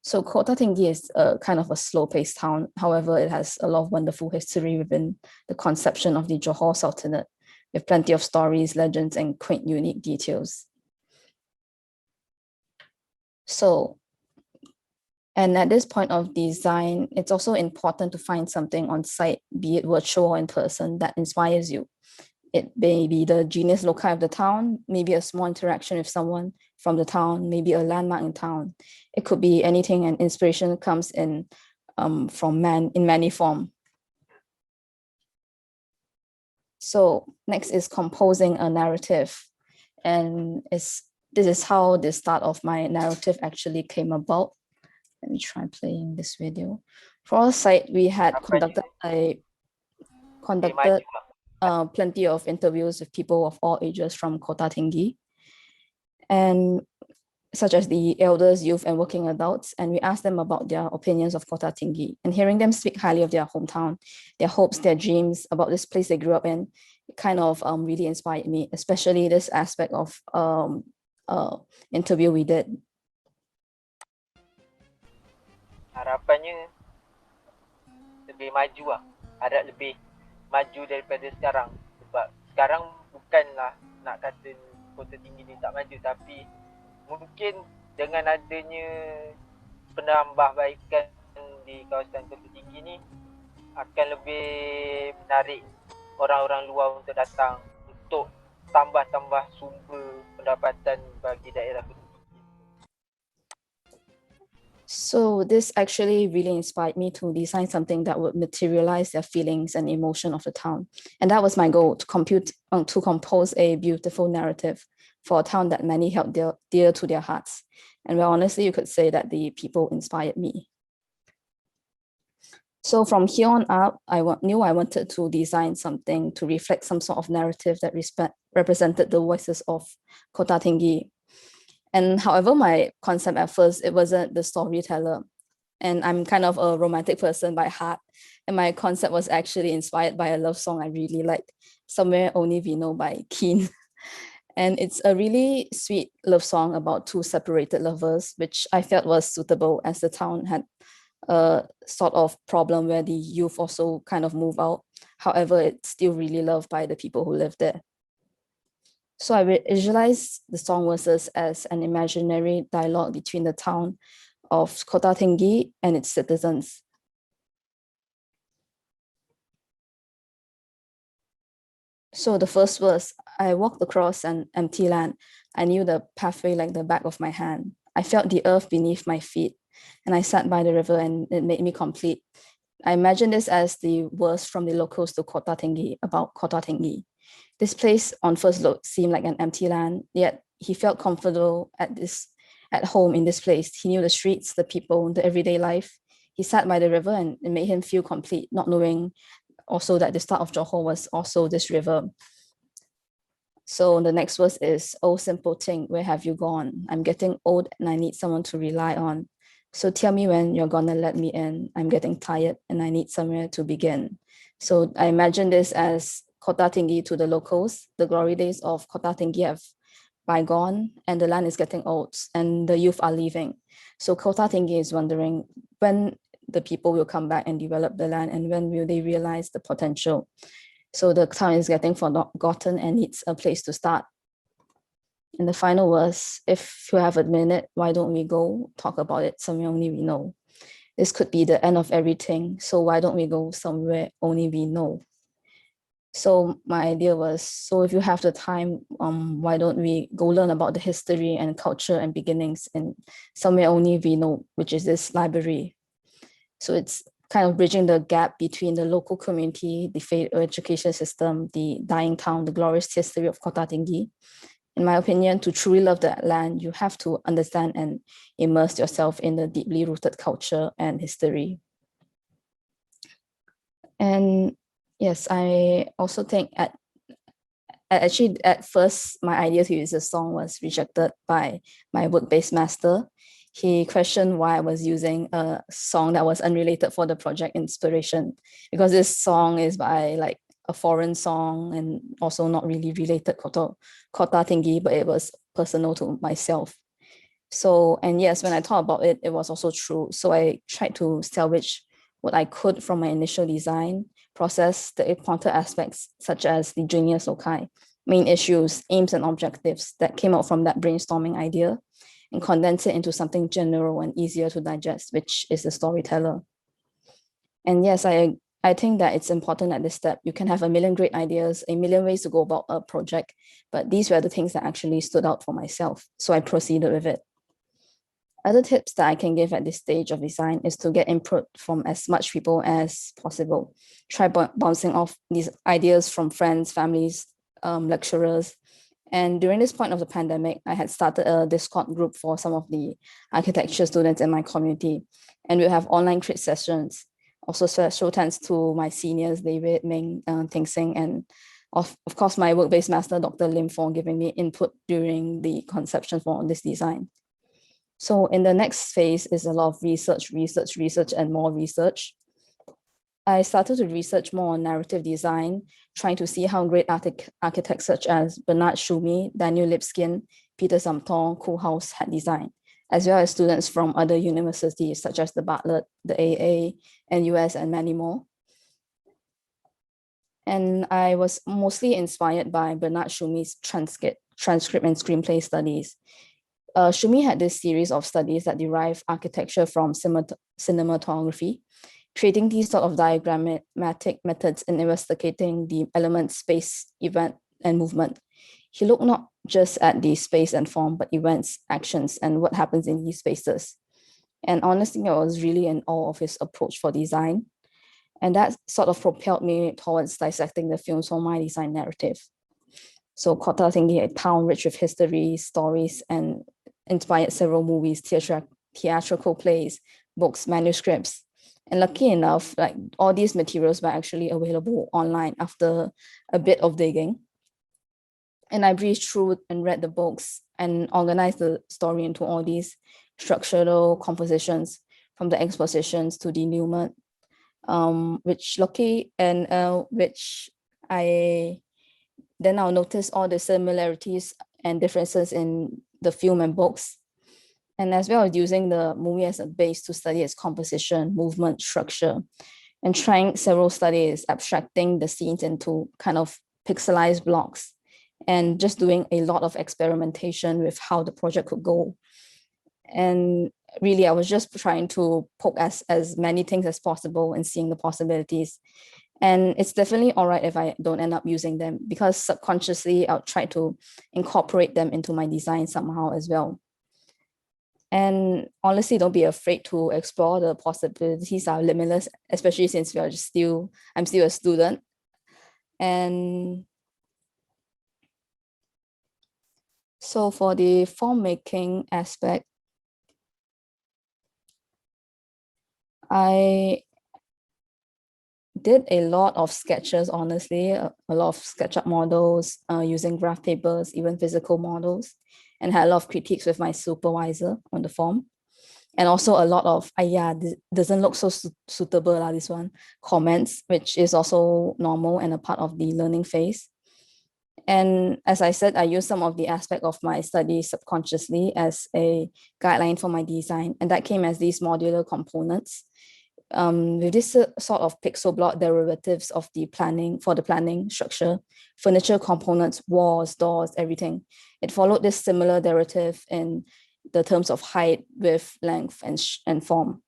So Kota Tinggi is a kind of a slow-paced town. However, it has a lot of wonderful history within the conception of the Johor Sultanate, with plenty of stories, legends, and quaint, unique details. So, and at this point of design, it's also important to find something on site, be it virtual or in person, that inspires you. It may be the genius loci of the town, maybe a small interaction with someone from the town, maybe a landmark in town. It could be anything, and inspiration comes in from man in many forms. So next is composing a narrative. And this is how the start of my narrative actually came about. Let me try playing this video. For our site, we had conducted plenty of interviews with people of all ages from Kota Tinggi, and such as the elders, youth, and working adults. And we asked them about their opinions of Kota Tinggi, and hearing them speak highly of their hometown, their hopes, their dreams about this place they grew up in, it kind of really inspired me, especially this aspect of interview we did. Harapannya lebih maju lah, harap lebih maju daripada sekarang. Sebab sekarang bukanlah nak kata Kota Tinggi ni tak maju, tapi mungkin dengan adanya penambahbaikan di kawasan Kota Tinggi ni akan lebih menarik orang-orang luar untuk datang, untuk tambah-tambah sumber pendapatan bagi daerah Kota Tinggi. So this actually really inspired me to design something that would materialize their feelings and emotion of the town. And that was my goal, to compose a beautiful narrative for a town that many held dear to their hearts. And well, honestly, you could say that the people inspired me. So from here on up, I knew I wanted to design something to reflect some sort of narrative that represented the voices of Kota Tinggi. And however, my concept at first, it wasn't the storyteller. And I'm kind of a romantic person by heart. And my concept was actually inspired by a love song I really liked, Somewhere Only We Know by Keen. And it's a really sweet love song about two separated lovers, which I felt was suitable as the town had a sort of problem where the youth also kind of move out. However, it's still really loved by the people who live there. So I visualized the song verses as an imaginary dialogue between the town of Kota Tinggi and its citizens. So the first verse, I walked across an empty land. I knew the pathway like the back of my hand. I felt the earth beneath my feet, and I sat by the river and it made me complete. I imagine this as the worst from the locals to Kota Tinggi about Kota Tinggi. This place on first look seemed like an empty land, yet he felt comfortable at home in this place. He knew the streets, the people, the everyday life. He sat by the river and it made him feel complete, not knowing also that the start of Johor was also this river. So the next verse is, "Oh, simple thing, where have you gone? I'm getting old and I need someone to rely on. So tell me when you're gonna let me in. I'm getting tired and I need somewhere to begin." So I imagine this as Kota Tinggi to the locals. The glory days of Kota Tinggi have bygone and the land is getting old and the youth are leaving. So Kota Tinggi is wondering when the people will come back and develop the land and when will they realize the potential. So the town is getting forgotten and needs a place to start. In the final verse, "If you have a minute, why don't we go talk about it somewhere only we know? This could be the end of everything, so why don't we go somewhere only we know?" So my idea was, so if you have the time, why don't we go learn about the history and culture and beginnings in somewhere only we know, which is this library. So it's kind of bridging the gap between the local community, the failed education system, the dying town, the glorious history of Kota Tinggi. In my opinion, to truly love that land, you have to understand and immerse yourself in the deeply rooted culture and history. And yes, I also think at first, my idea to use a song was rejected by my work-based master. He questioned why I was using a song that was unrelated for the project inspiration, because this song is by like a foreign song and also not really related Kota Tinggi, but it was personal to myself. So, and yes, when I thought about it, it was also true. So I tried to salvage what I could from my initial design process, the important aspects such as the junior Sokai, main issues, aims and objectives that came out from that brainstorming idea, and condense it into something general and easier to digest, which is the storyteller. And yes, I think that it's important at this step. You can have a million great ideas, a million ways to go about a project, but these were the things that actually stood out for myself. So I proceeded with it. Other tips that I can give at this stage of design is to get input from as much people as possible. Try bouncing off these ideas from friends, families, lecturers. And during this point of the pandemic, I had started a Discord group for some of the architecture students in my community. And we'll have online crit sessions. Also special thanks to my seniors, David, Ming, Ting Sing, and of course, my work-based master, Dr. Lim, for giving me input during the conception for this design. So in the next phase is a lot of research, and more research. I started to research more on narrative design, trying to see how great architects such as Bernard Schumi, Daniel Lipskin, Peter Samtong, Koolhaas had designed, as well as students from other universities such as the Bartlett, the AA, NUS, and many more. And I was mostly inspired by Bernard Schumi's transcript and screenplay studies. Schumi had this series of studies that derive architecture from cinematography, creating these sort of diagrammatic methods in investigating the elements, space, event, and movement. He looked not just at the space and form, but events, actions, and what happens in these spaces. And honestly, I was really in awe of his approach for design. And that sort of propelled me towards dissecting the films for my design narrative. So Kota Tinggi, a town rich with history, stories, and inspired several movies, theatrical plays, books, manuscripts. And lucky enough, like all these materials were actually available online after a bit of digging. And I breezed through and read the books and organized the story into all these structural compositions, from the expositions to denouement, which I'll notice all the similarities and differences in the film and books, and as well as using the movie as a base to study its composition, movement, structure, and trying several studies, abstracting the scenes into kind of pixelized blocks, and just doing a lot of experimentation with how the project could go. And really, I was just trying to poke as many things as possible and seeing the possibilities. And it's definitely all right if I don't end up using them, because subconsciously I'll try to incorporate them into my design somehow as well. And honestly, don't be afraid to explore. The possibilities are limitless, especially since I'm still a student. And so for the form making aspect, I did a lot of sketches, honestly, a lot of SketchUp models, using graph papers, even physical models, and had a lot of critiques with my supervisor on the form. And also a lot of, this doesn't look so suitable, this one, comments, which is also normal and a part of the learning phase. And as I said, I use some of the aspect of my study subconsciously as a guideline for my design. And that came as these modular components. With this sort of pixel block derivatives of the planning structure, furniture components, walls, doors, everything. It followed this similar derivative in the terms of height, width, length, and form.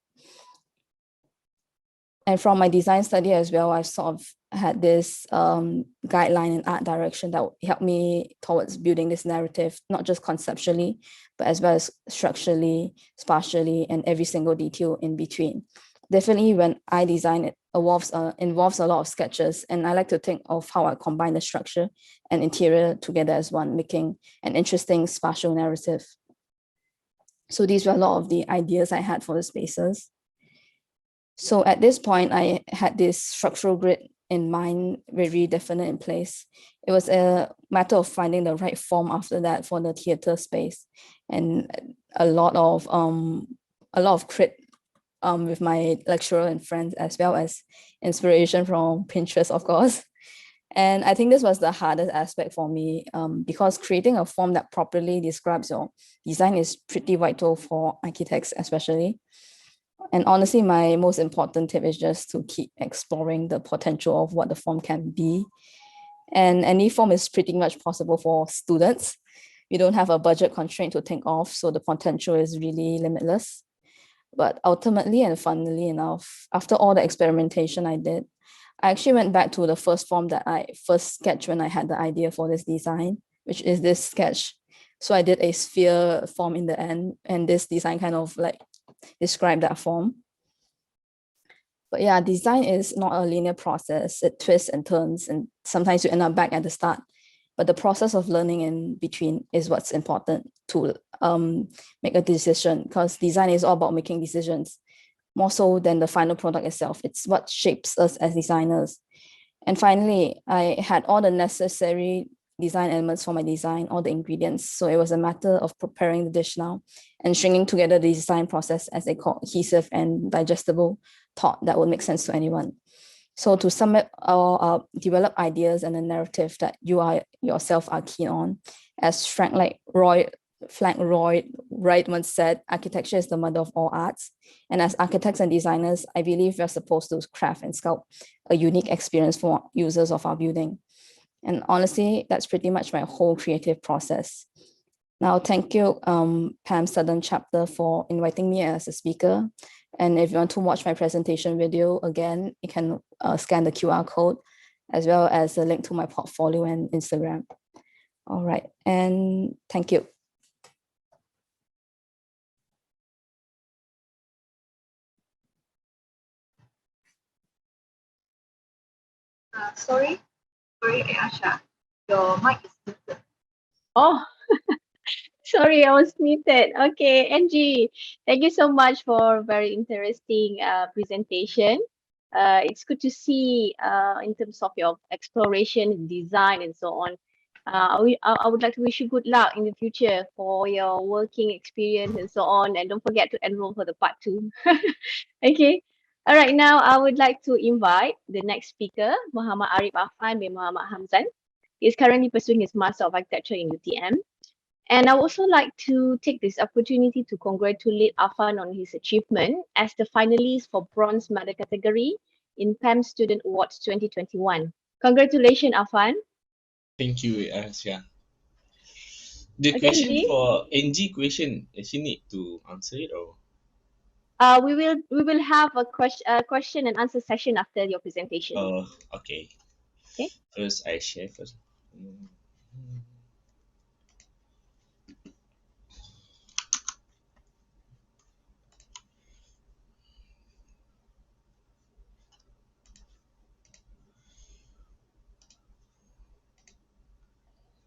And from my design study as well, I've sort of had this guideline and art direction that helped me towards building this narrative, not just conceptually, but as well as structurally, spatially, and every single detail in between. Definitely when I design, it involves a lot of sketches, and I like to think of how I combine the structure and interior together as one, making an interesting spatial narrative. So these were a lot of the ideas I had for the spaces. So at this point, I had this structural grid in mind, very definite in place. It was a matter of finding the right form after that for the theater space, and a lot of crit with my lecturer and friends, as well as inspiration from Pinterest, of course. And I think this was the hardest aspect for me, because creating a form that properly describes your design is pretty vital for architects, especially. And honestly, my most important tip is just to keep exploring the potential of what the form can be. And any form is pretty much possible for students. We don't have a budget constraint to think of, so the potential is really limitless. But ultimately, and funnily enough, after all the experimentation I did, I actually went back to the first form that I first sketched when I had the idea for this design, which is this sketch. So I did a sphere form in the end, and this design kind of like described that form. But yeah, design is not a linear process. It twists and turns, and sometimes you end up back at the start. But the process of learning in between is what's important to make a decision, because design is all about making decisions, more so than the final product itself. It's what shapes us as designers. And finally, I had all the necessary design elements for my design, all the ingredients. So it was a matter of preparing the dish now and stringing together the design process as a cohesive and digestible thought that would make sense to anyone. So to sum it all up, develop ideas and a narrative that you yourself are keen on. As Frank Lloyd Wright once said, architecture is the mother of all arts. And as architects and designers, I believe we're supposed to craft and sculpt a unique experience for users of our building. And honestly, that's pretty much my whole creative process. Now, thank you, PAM Southern Chapter, for inviting me as a speaker. And if you want to watch my presentation video again, you can scan the QR code, as well as a link to my portfolio and Instagram. All right, and thank you. Sorry, Asha, your mic is muted. Oh, sorry, I was muted. Okay, Angie, thank you so much for a very interesting presentation. It's good to see in terms of your exploration, design, and so on. I would like to wish you good luck in the future for your working experience and so on. And don't forget to enroll for the part 2. Okay. All right. Now, I would like to invite the next speaker, Muhammad Arif Afan bin Muhammad Hamzan. He is currently pursuing his Master of Architecture in UTM. And I would also like to take this opportunity to congratulate Afan on his achievement as the finalist for bronze medal category in PAM Student Awards 2021. Congratulations, Afan. Thank you, Asia. The Okay, question Angie. for NG question, she need to answer it or? We will have a question and answer session after your presentation. Oh, okay. Okay. First, I share first.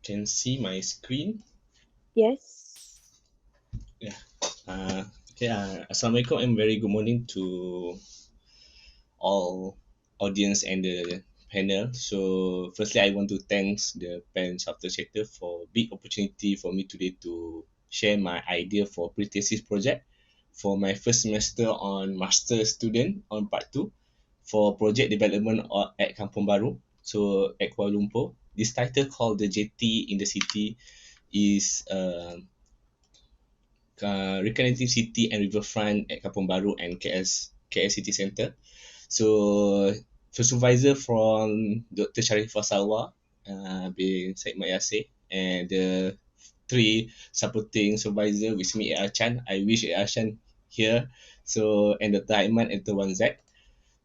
can see my screen. Yes. Yeah. Okay. Assalamualaikum and very good morning to all audience and the panel. So firstly, I want to thank the parents of the sector for big opportunity for me today to share my idea for pre-thesis project for my first semester on master student on part 2 for project development at Kampung Baru, so at Kuala Lumpur. This title called the JT in the city is reconnecting city and riverfront at Kampung Baru and KL City Centre. So supervisor from Dr. Sharifah Salwa, bin Syed Mat Yasir, and the three supporting supervisor with me Chan. I wish Chan here. So and Dr. Aiman and Dr. Wan Zak.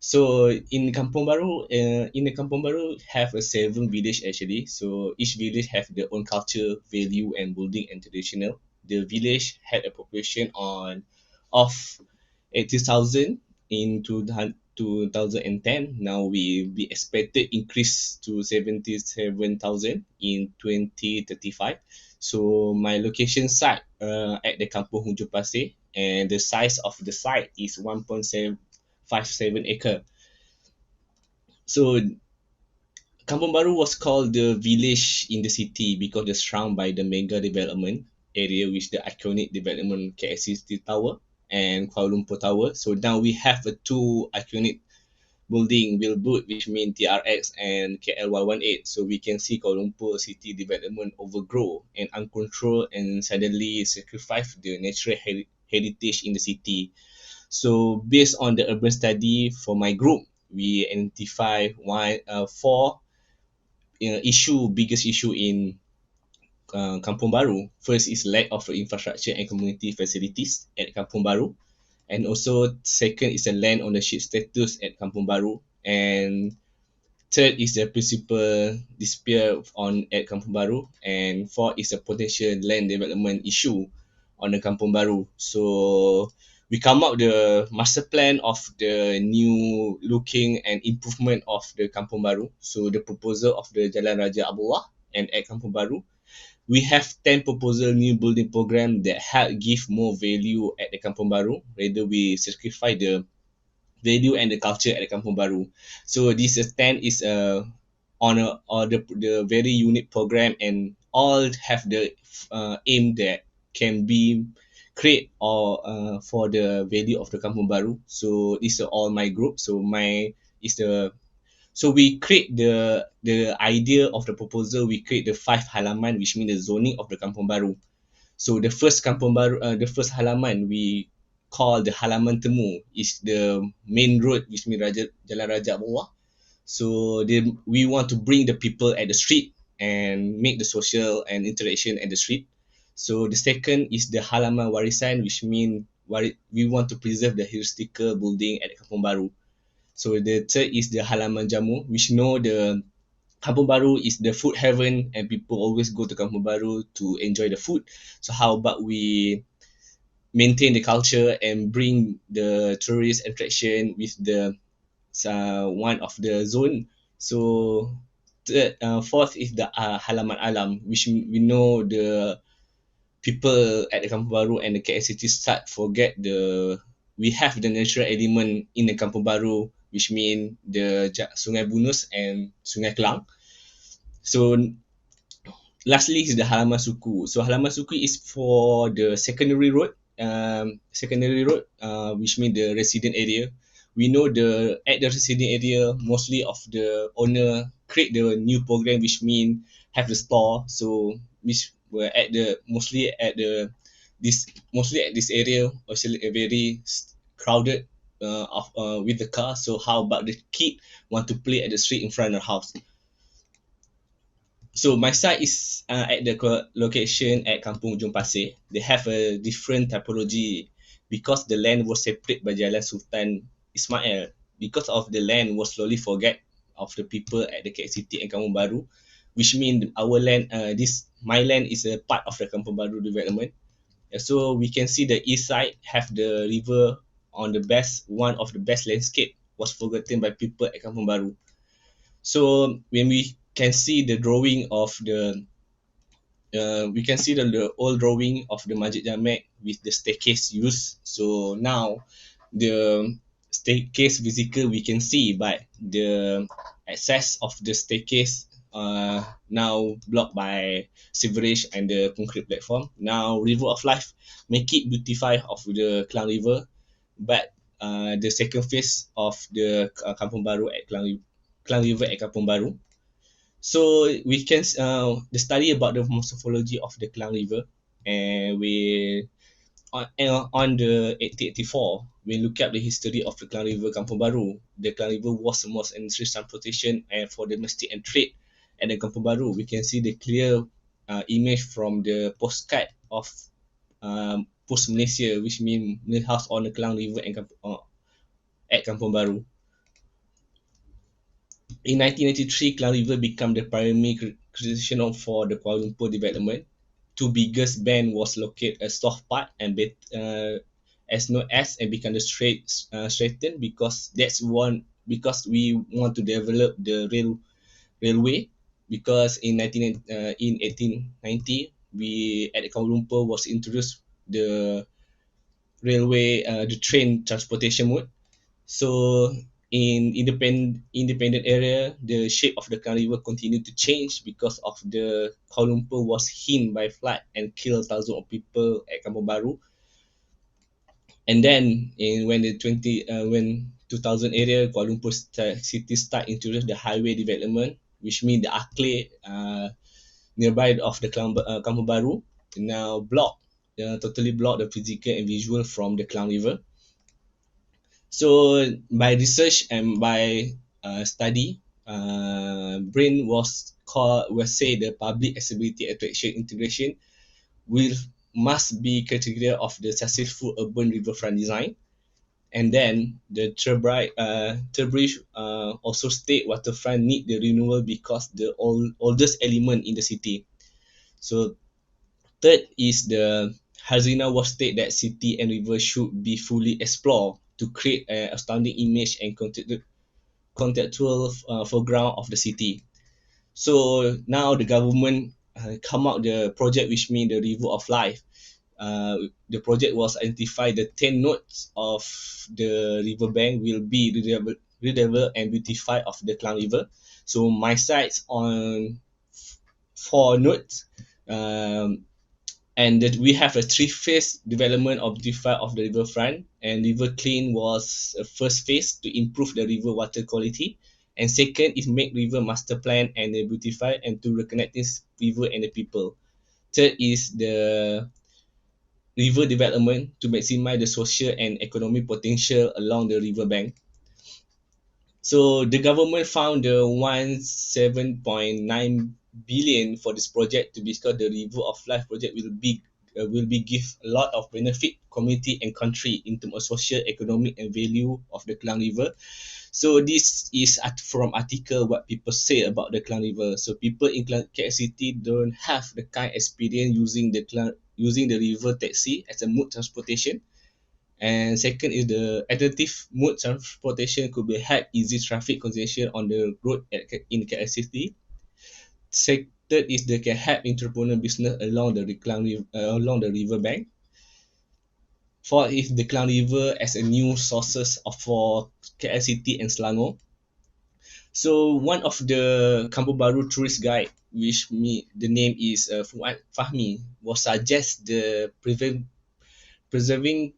So in Kampung Baru, in the Kampung Baru have a 7 village actually. So each village have their own culture, value, and building and traditional. The village had a population of 80,000 in 2010. Now we expected increase to 77,000 in 2035. So my location site at the Kampung Hujung Pasir, and the size of the site is 1.57 acre. So Kampung Baru was called the village in the city because it's surrounded by the mega development area with the iconic development KLCC Tower and Kuala Lumpur Tower. So now we have a two iconic building billboard, which means TRX and KL118. So we can see Kuala Lumpur city development overgrow and uncontrolled and suddenly sacrifice the natural heritage in the city. So based on the urban study for my group, we identify four biggest issue in Kampung Baru. First is lack of infrastructure and community facilities at Kampung Baru, and also second is the land ownership status at Kampung Baru, and third is the principal dispute at Kampung Baru, and fourth is the potential land development issue on the Kampung Baru. So we come up the master plan of the new looking and improvement of the Kampung Baru. So the proposal of the Jalan Raja Abdullah and at Kampung Baru, we have 10 proposal new building program that help give more value at the Kampung Baru. Rather we sacrifice the value and the culture at the Kampung Baru. So this 10 is the very unique program, and all have the aim that can be create or for the value of the Kampung Baru. So this is all my group. So we create the idea of the proposal. We create the 5 halaman, which means the zoning of the Kampung Baru. So the first Kampung Baru, the first halaman we call the halaman temu is the main road, which means Jalan Raja Abdullah. So we want to bring the people at the street and make the social and interaction at the street. So the second is the halaman warisan, which means we want to preserve the historical building at Kampung Baru. So the third is the halaman jamu, which know the Kampung Baru is the food heaven and people always go to Kampung Baru to enjoy the food. So how about we maintain the culture and bring the tourist attraction with the one of the zone. So fourth is the halaman alam, which we know the people at the Kampung Baru and the KLCT start forget we have the natural element in the Kampung Baru, which mean the Sungai Bunus and Sungai Kelang. So lastly is the halaman suku. So halaman suku is for the secondary road, which mean the resident area. We know at the resident area, mostly of the owner create the new program, which mean have the store. So which were mostly at this area, actually a very crowded with the car. So how about the kid want to play at the street in front of the house? So my site is at the location at Kampung Hujung Pasir. They have a different typology because the land was separate by Jalan Sultan Ismail. Because of the land was slowly forget of the people at the KCT and Kampung Baru, which means our land, my land is a part of the Kampung Baru development. So we can see the east side have the river on one of the best landscape was forgotten by people at Kampung Baru. So when we can see the drawing of the we can see the old drawing of the Masjid Jamek with the staircase used. So now the staircase physical we can see, but the access of the staircase now blocked by sewerage and the concrete platform. Now River of Life make it beautify of the Klang River, but the second phase of the Kampung Baru at Klang River at Kampung Baru. So we can the study about the morphology of the Klang River, and we on the 1884 we look at the history of the Klang River Kampung Baru. The Klang River was the most industry transportation and for domestic and trade at the Kampung Baru. We can see the clear image from the postcard of Post Malaysia, which means Mill House on the Klang River and at Kampung Baru. In 1993, Klang River became the primary jurisdiction for the Kuala Lumpur development. Two biggest band was located at South Part and as known as and become the straighten because we want to develop the railway because in 1890 we at Kuala Lumpur was introduced the railway the train transportation mode. So in independent area, the shape of the Klang River continued to change because of the Kuala Lumpur was hit by flood and killed thousands of people at Kampung Baru. And then when 2000 area, Kuala Lumpur city start introduce the highway development, which means the Akle nearby of the Kampung Baru now totally block the physical and visual from the Klang River. So by research and by study, BRAIN was say the public accessibility attraction integration must be criteria of the successful urban riverfront design. And then the Turbridge also state waterfront need the renewal because the oldest element in the city. So third is the Hazina was state that city and river should be fully explored to create an astounding image and contextual foreground of the city. So now the government come out the project which means the River of Life. The project was identified the 10 nodes of the riverbank will be redeveloped and beautified of the Klang River. So my sites on 4 nodes. And that we have a 3-phase development of beautify of the riverfront, and river clean was a first phase to improve the river water quality, and second is make river master plan and beautify and to reconnect this river and the people. Third is the river development to maximize the social and economic potential along the river bank. So the government found the 17.9 billion for this project to be called the River of Life project will be give a lot of benefit community and country in terms of social, economic and value of the Klang River. So this is from article what people say about the Klang River. So people in KL City don't have the kind experience using the river taxi as a mode transportation. And second is the alternative mode transportation could be help easy traffic congestion on the road in KL City. Third is they can help entrepreneur business along the river bank. Fourth is the Klang River as a new sources for KL City and Selangor. So one of the Kampung Baru tourist guide, which the name is Fuad Fahmi, was suggest the preserving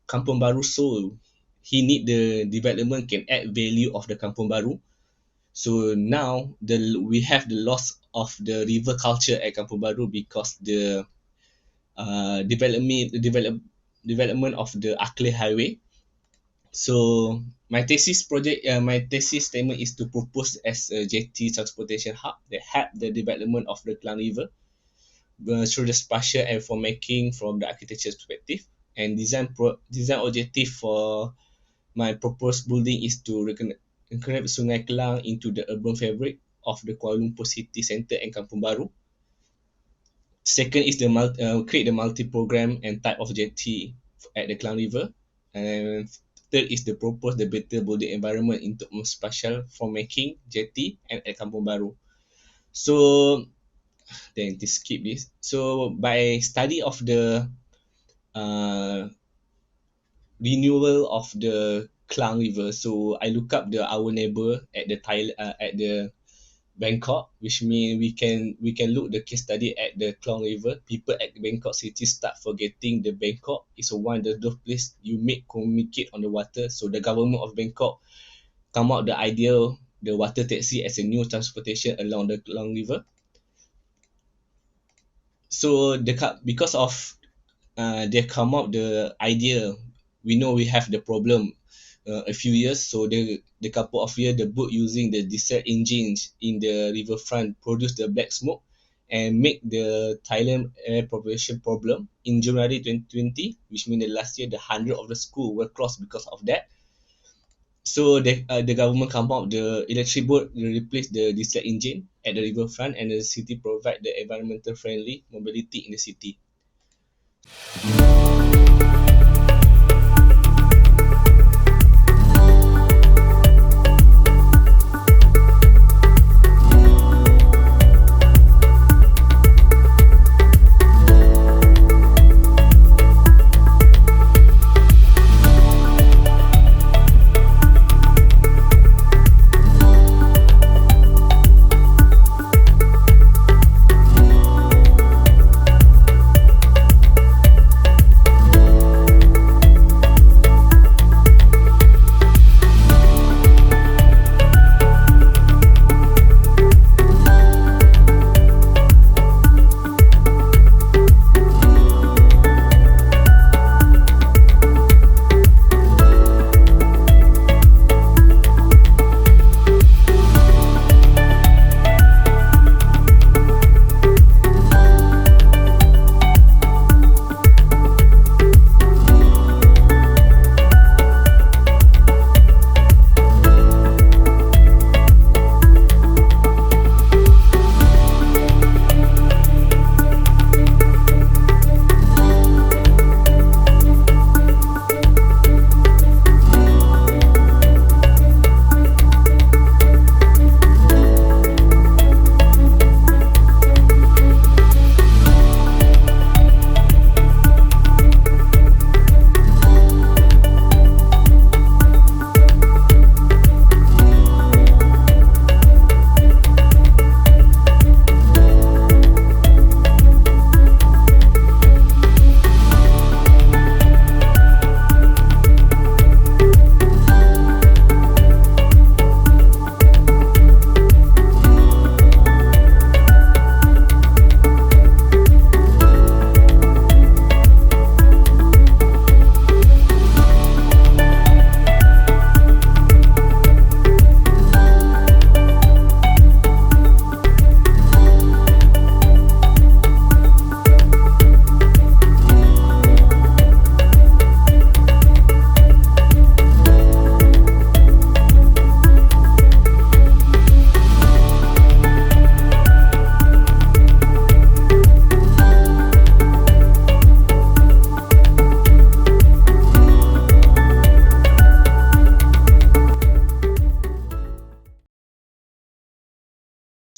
Kampung Baru soul. He need the development can add value of the Kampung Baru. So now we have the loss of the river culture at Kampung Baru because the development of the Akle Highway. So my thesis statement is to propose as a jetty transportation hub that help the development of the Klang River through the spatial and formatting from the architecture perspective. And design objective for my proposed building is to reconnect Sungai Kelang into the urban fabric of the Kuala Lumpur city centre and Kampung Baru. Second is create the multi-program and type of jetty at the Klang River. And third is the propose the better building environment into spatial formatting jetty and at Kampung Baru. So then to skip this. So by study of the uh, renewal of the Klang River, so I look up our neighbor at the at the Bangkok, which means we can look the case study at the Klang River. People at Bangkok city start forgetting the Bangkok is one of the place you make communicate on the water. So the government of Bangkok come out the idea the water taxi as a new transportation along the Klang River. So because of they come up the idea, we know we have the problem a few years. So the couple of years, the boat using the diesel engines in the riverfront produce the black smoke and make the Thailand air population problem in January 2020, which means the last year the 100 of the school were closed because of that. So the government come out the electric boat replace the diesel engine at the riverfront, and the city provide the environmental friendly mobility in the city.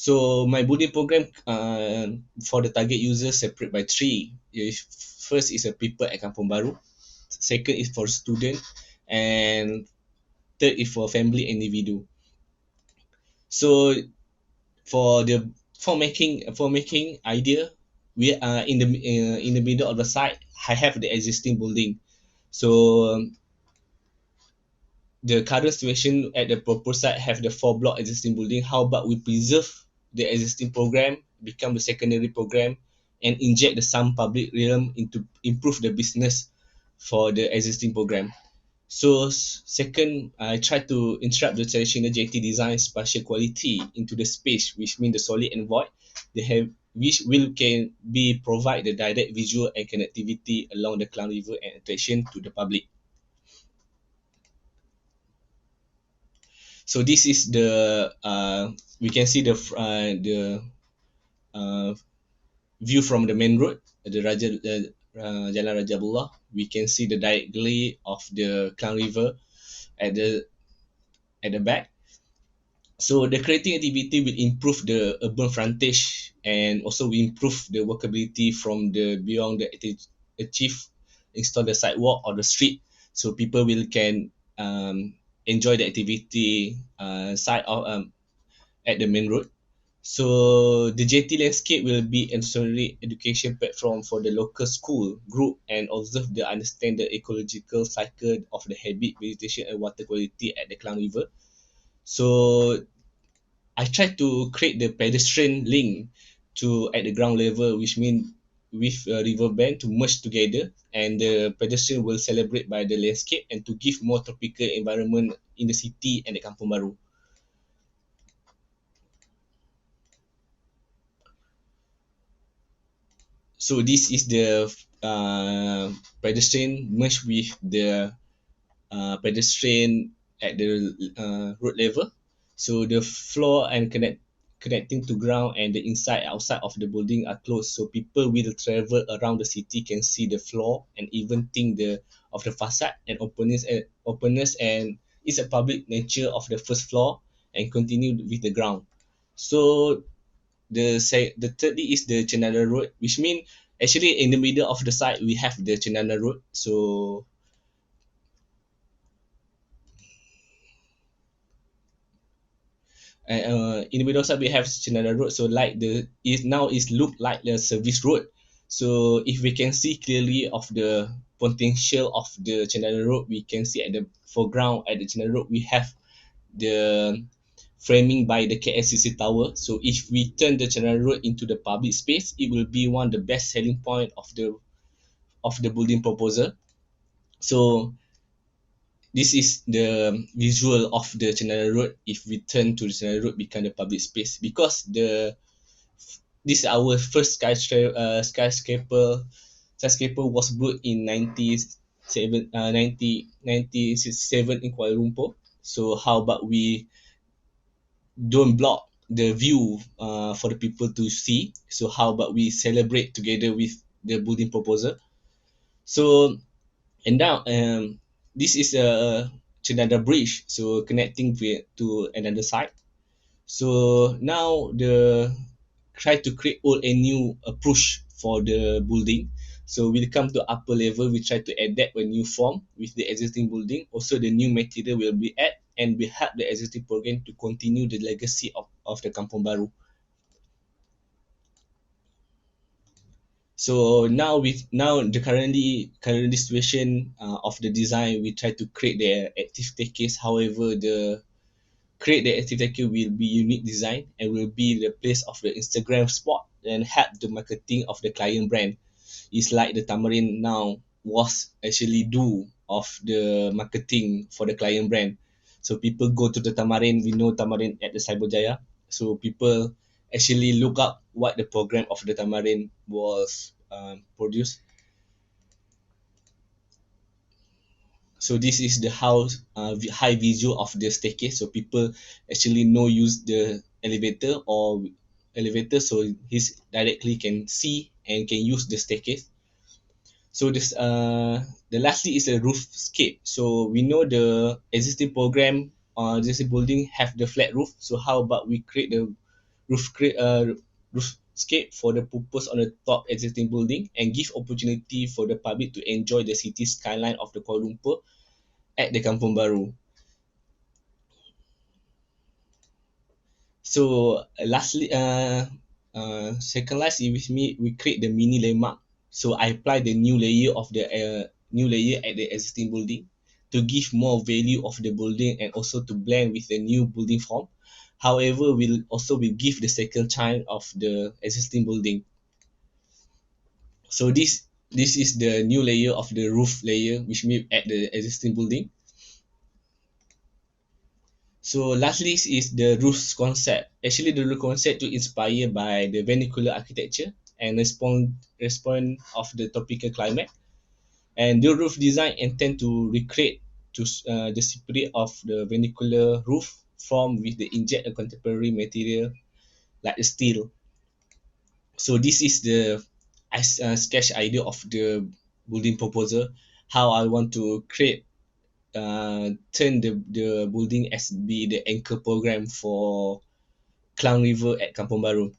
So my Boolean program for the target users separate by three. First is a people at Kampung Baru. Second is for student, and third is for family individual. So for making idea, we are in the middle of the site. I have the existing building. So the current situation at the proposed site have the 4 block existing building. How about we preserve the existing program, become the secondary program, and inject the some public realm into improve the business for the existing program. So second, I try to interrupt the traditional JT design spatial quality into the space, which means the solid and void. They have which will can be provide the direct visual and connectivity along the Klang River and attraction to the public. So this is the we can see the view from the main road, the Jalan Raja Abdullah. We can see the diagonally of the Klang River at the back. So the creating activity will improve the urban frontage and also will improve the walkability from the beyond the achieve install the sidewalk or the street, so people will can enjoy the activity side of at the main road. So the JT landscape will be an ancillary education platform for the local school group and observe the understand the ecological cycle of the habit, vegetation and water quality at the Klang River. So I try to create the pedestrian link to at the ground level, which means with a river band to merge together, and the pedestrian will celebrate by the landscape and to give more tropical environment in the city and the Kampung Baru. So this is the pedestrian merge with the pedestrian at the road level. So the floor and connecting to ground and the inside outside of the building are closed. So people will travel around the city can see the floor and even think the of the facade and openness and it's a public nature of the first floor and continue with the ground. So the thirdly is the Cendana Road, which mean actually in the middle of the site we have the Cendana Road. So in the middle side we have Cendana Road. So like the is now is look like the service road. So if we can see clearly of the potential of the Cendana Road, we can see at the foreground at the Cendana Road we have the framing by the KLCC tower. So if we turn the Cendana Road into the public space, it will be one of the best selling point of the building proposal. So this is the visual of the Cendana Road if we turn to the Cendana Road become the public space, because this is our first skyscraper was built in 1967 in Kuala Lumpur. So how about we don't block the view for the people to see, so how about we celebrate together with the building proposal. So and now this is a Cendana bridge, so connecting to another side. So now the try to create old and new approach for the building. So we'll come to upper level, we try to adapt a new form with the existing building. Also the new material will be add and we help the existing program to continue the legacy of the Kampung Baru. So now the current situation of the design, we try to create the active staircase. However, the create the active staircase will be unique design and will be the place of the Instagram spot and help the marketing of the client brand. It's like the Tamarin now was actually do of the marketing for the client brand. So people go to the Tamarin, we know Tamarin at the Cyberjaya. So people actually look up what the program of the Tamarin was produced. So this is the house high visual of the staircase. So people actually know use the elevator, so he's directly can see and can use the staircase. So this the lastly is a roofscape. So we know the existing program existing building have the flat roof. So how about we create the roofscape for the purpose on the top existing building and give opportunity for the public to enjoy the city skyline of the Kuala Lumpur at the Kampung Baru. So lastly, second last is with me, we create the mini landmark. So I apply the new layer of the new layer at the existing building to give more value of the building and also to blend with the new building form. However, will give the second time of the existing building. So this is the new layer of the roof layer which made at the existing building. So lastly is the roof concept. Actually, the roof concept to inspire by the vernacular architecture and respond of the tropical climate. And the roof design intend to recreate to the spirit of the vernacular roof formed with the inject a contemporary material like steel. So this is the sketch idea of the building proposal, how I want to create turn the building as be the anchor program for Klang River at Kampong Baru.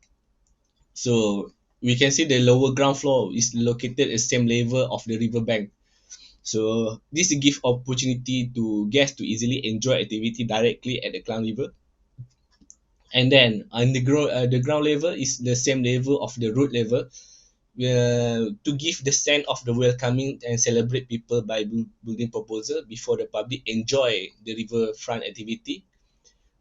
So we can see the lower ground floor is located at the same level of the riverbank. So this give opportunity to guests to easily enjoy activity directly at the Klang River. And then on the ground level is the same level of the road level, to give the sense of the welcoming and celebrate people by building proposal before the public enjoy the riverfront activity.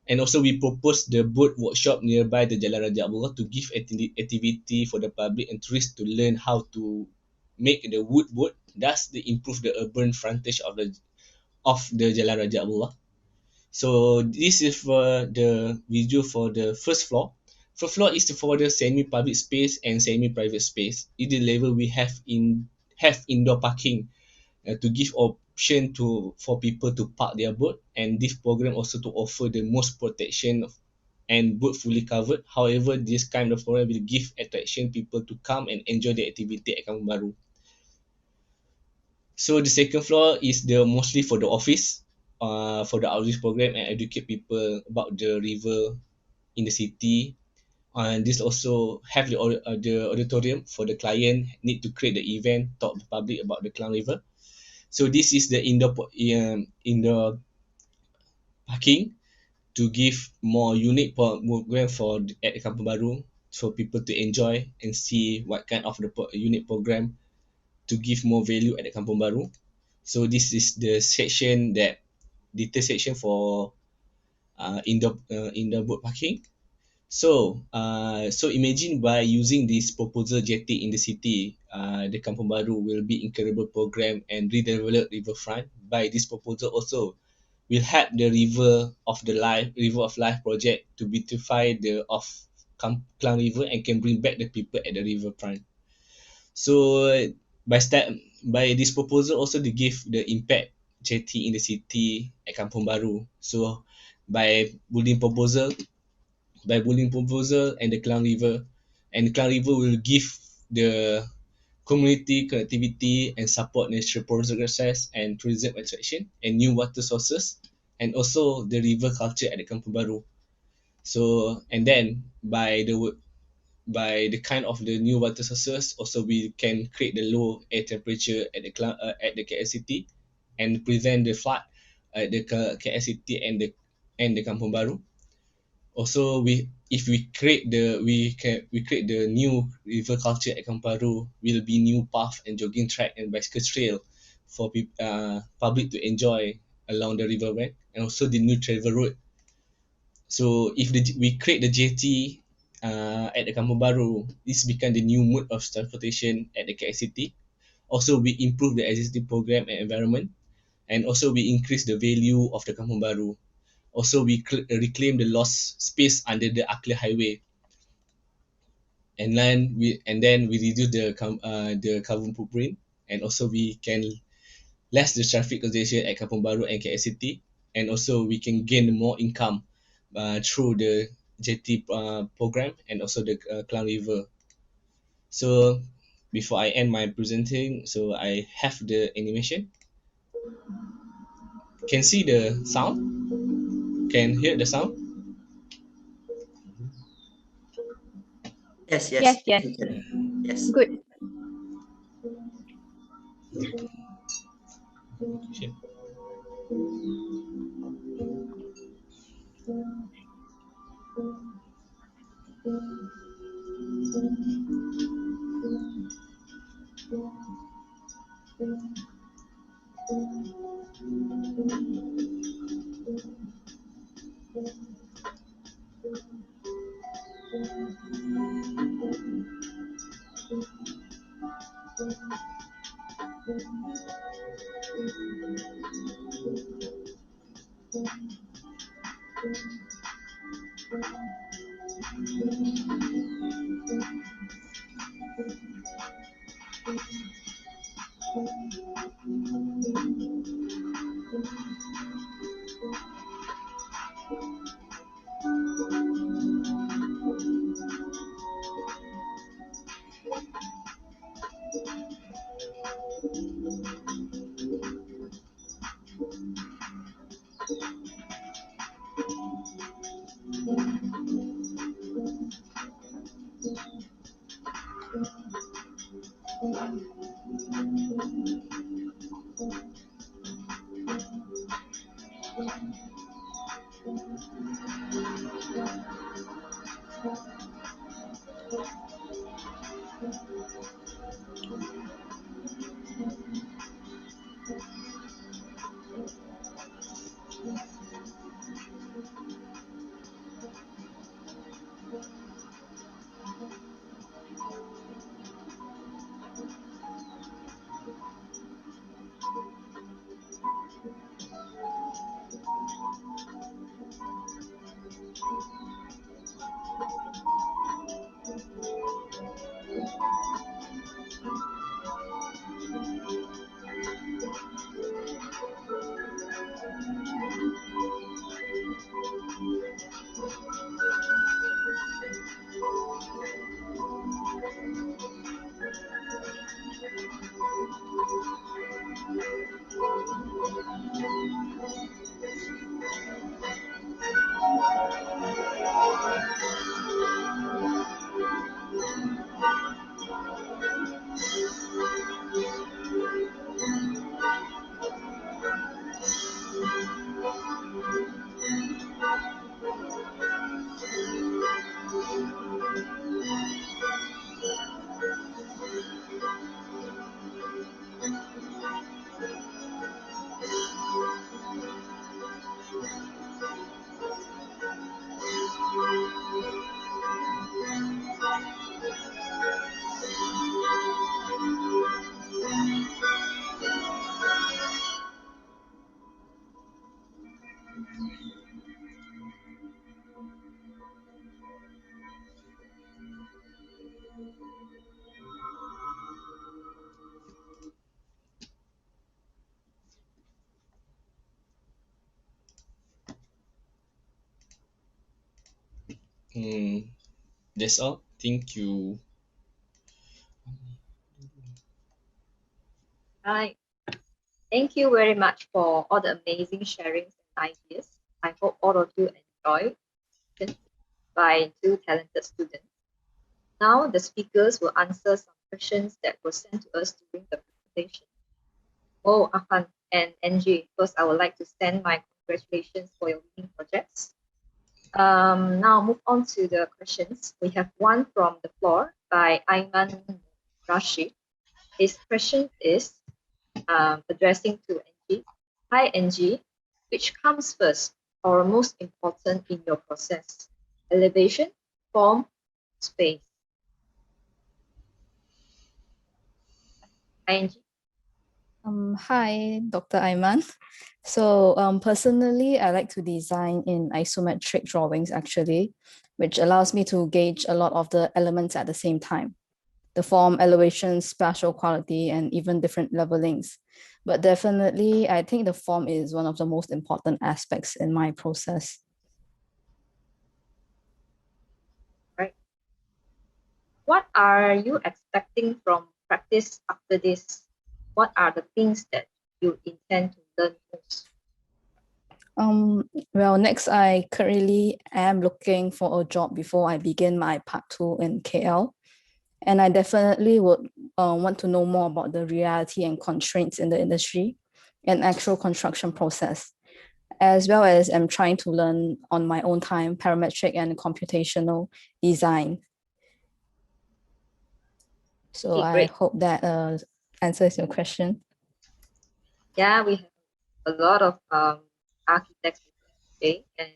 And also we propose the boat workshop nearby the Jalan Raja Abdullah to give activity for the public and tourists to learn how to make the wood boat, thus to improve the urban frontage of the Jalan Raja Abdullah. So this is for the visual for the first floor. First floor is for the semi-public space and semi-private space. In the level we have indoor parking to give option for people to park their boat, and this program also to offer the most protection and boat fully covered. However, this kind of program will give attraction people to come and enjoy the activity at Kampung Baru. So the second floor is the mostly for the office, for the outreach program and educate people about the river in the city. And this also have the auditorium for the client need to create the event, talk to the public about the Klang River. So this is the indoor parking to give more unique program for at Kampung Baru for people to enjoy and see what kind of the unique program to give more value at the Kampung Baru. So this is the section that detail section for indoor boat parking. So imagine by using this proposal jetty in the city, the Kampung Baru will be incredible program and redevelop riverfront. By this proposal also will help the river of life project to beautify the Klang River and can bring back the people at the riverfront. So by this proposal also to give the impact jetty in the city at Kampung Baru. So by building proposal and the Klang River, and the Klang River will give the community connectivity and support natural process and tourism attraction and new water sources, and also the river culture at the Kampung Baru. So and then by the kind of the new water sources, also we can create the low air temperature at the KL city and prevent the flood at the KL city and the Kampung Baru. Also if we create the new river culture at Kampung Baru, will be new path and jogging track and bicycle trail for public to enjoy along the riverbank, and also the new travel road. So if we create the jetty at the Kampung Baru, this become the new mode of transportation at the KL city. Also we improve the existing program and environment, and also we increase the value of the Kampung Baru. Also we reclaim the lost space under the Akla Highway, and then we reduce the carbon footprint, and also we can less the traffic congestion at Kampung Baru and KL city, and also we can gain more income through the jetty program and also the Klang River. So before I end my presenting, so I have the animation. Can see the sound? Can hear the sound? Yes, Yes, yes. you can. Yes. Good. Sure. That's all. Thank you. Right. Thank you very much for all the amazing sharings and ideas. I hope all of you enjoyed by two talented students. Now the speakers will answer some questions that were sent to us during the presentation. Oh, Ahan and Angie, first I would like to send my congratulations for your winning projects. Now move on to the questions. We have one from the floor by Ayman Rashid. His question is addressing to Angie. Hi Angie, which comes first or most important in your process? Elevation, form, space? Hi Angie. Hi, Dr. Aiman. So personally, I like to design in isometric drawings actually, which allows me to gauge a lot of the elements at the same time. The form, elevation, spatial quality, and even different levelings. But definitely, I think the form is one of the most important aspects in my process. Right. What are you expecting from practice after this? What are the things that you intend to learn most? Well, next, I currently am looking for a job before I begin my part 2 in KL. And I definitely would want to know more about the reality and constraints in the industry and actual construction process, as well as I'm trying to learn on my own time parametric and computational design. So Okay, I great. hope that answers your question. Yeah, we have a lot of architects today and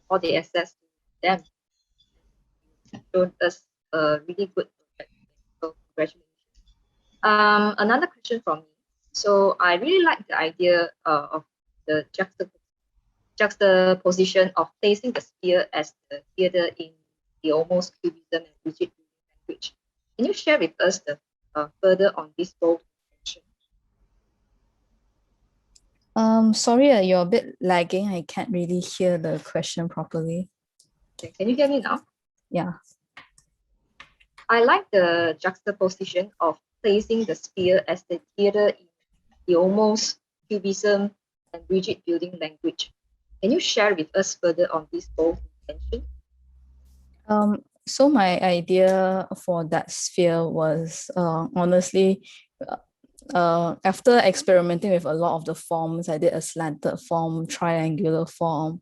all the access to them. Showed us a really good project. So congratulations. Another question from me. So I really like the idea of the juxtaposition of placing the sphere as the theater in the almost cubism and rigid language. Can you share with us the further on this bold intention? Sorry, you're a bit lagging. I can't really hear the question properly. Okay, can you hear me now? Yeah. I like the juxtaposition of placing the sphere as the theater in the almost cubism and rigid building language. Can you share with us further on this bold intention? So my idea for that sphere was honestly, after experimenting with a lot of the forms, I did a slanted form, triangular form,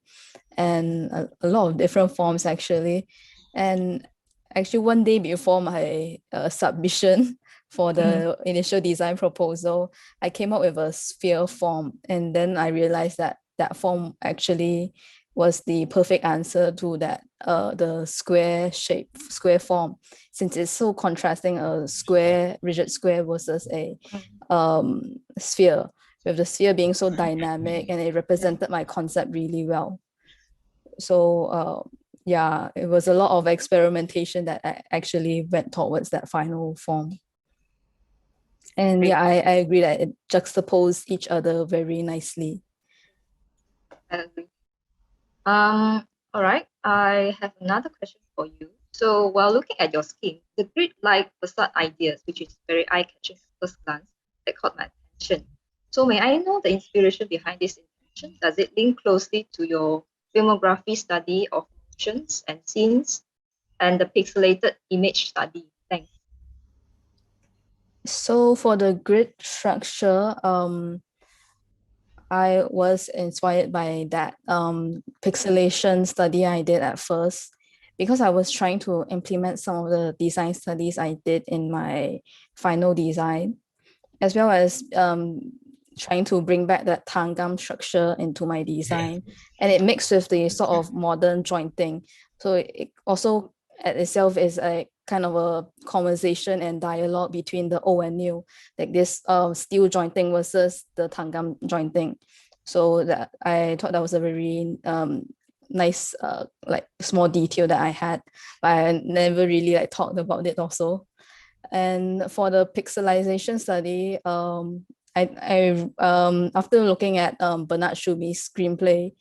and a lot of different forms actually. And actually one day before my submission for the initial design proposal, I came up with a sphere form, and then I realized that that form actually was the perfect answer to that the square shape, square form, since it's so contrasting a square, rigid square versus a sphere, with the sphere being so dynamic, and it represented my concept really well. So yeah, it was a lot of experimentation that I actually went towards that final form. And yeah, I agree that it juxtaposed each other very nicely. I agree. All right, I have another question for you. So while looking at your scheme, the grid-like facade ideas, which is very eye-catching at first glance, that caught my attention. So may I know the inspiration behind this intention? Does it link closely to your filmography study of motions and scenes and the pixelated image study? Thanks. So for the grid structure, I was inspired by that pixelation study I did at first, because I was trying to implement some of the design studies I did in my final design, as well as trying to bring back that tangam structure into my design, and it mixed with the sort of modern jointing. So it also at itself is a kind of a conversation and dialogue between the old and new, like this steel jointing versus the tangam jointing. So that I thought that was a very nice like small detail that I had, but I never really like talked about it also. And for the pixelization study, I after looking at Bernard Schuby's screenplay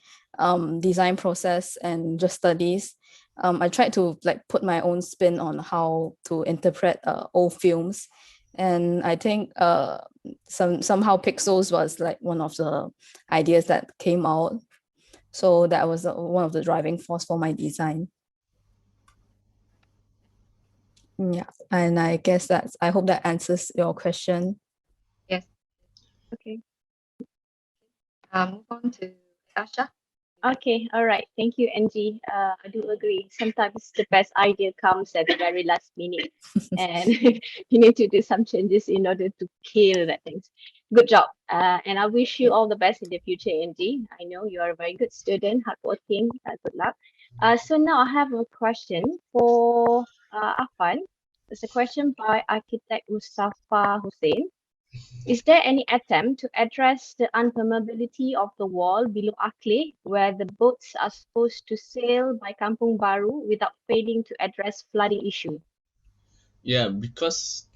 design process and just studies, I tried to like put my own spin on how to interpret old films. And I think somehow pixels was like one of the ideas that came out. So that was one of the driving force for my design. Yeah, and I guess I hope that answers your question. Yes. Okay. Move on to Asha. Okay, all right. Thank you, Angie. I do agree. Sometimes the best idea comes at the very last minute, and you need to do some changes in order to kill that things. Good job. And I wish you all the best in the future, Angie. I know you are a very good student, hardworking. Good luck. So now I have a question for Afan. It's a question by architect Mustafa Hussein. Is there any attempt to address the unpermeability of the wall below Akle, where the boats are supposed to sail by Kampung Baru without failing to address flooding issue? Yeah, because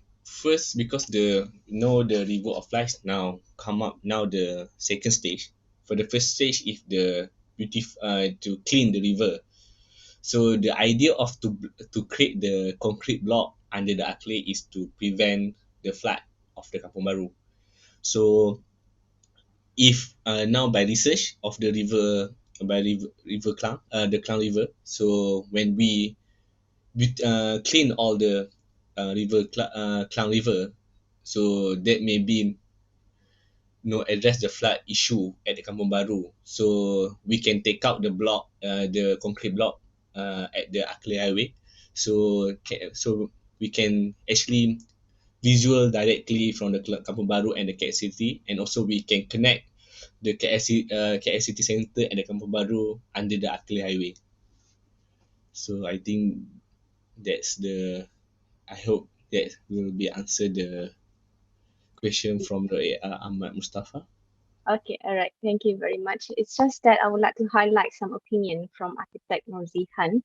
the the river of life now come up now the second stage. For the first stage, if the to clean the river. So the idea of to create the concrete block under the Akle is to prevent the flood of the Kampung Baru. So if now by research of the river, by river Klang, the Klang River, so when we clean all the Klang River, so that may be address the flood issue at the Kampung Baru. So we can take out the concrete block at the Akle Highway. So we can actually visual directly from the Kampung Baru and the KL City, and also we can connect the KL City Centre and the Kampung Baru under the Akle Highway. So I think I hope that will be answer the question from the Ahmad Mustafa. Okay, all right. Thank you very much. It's just that I would like to highlight some opinion from architect Norzihan.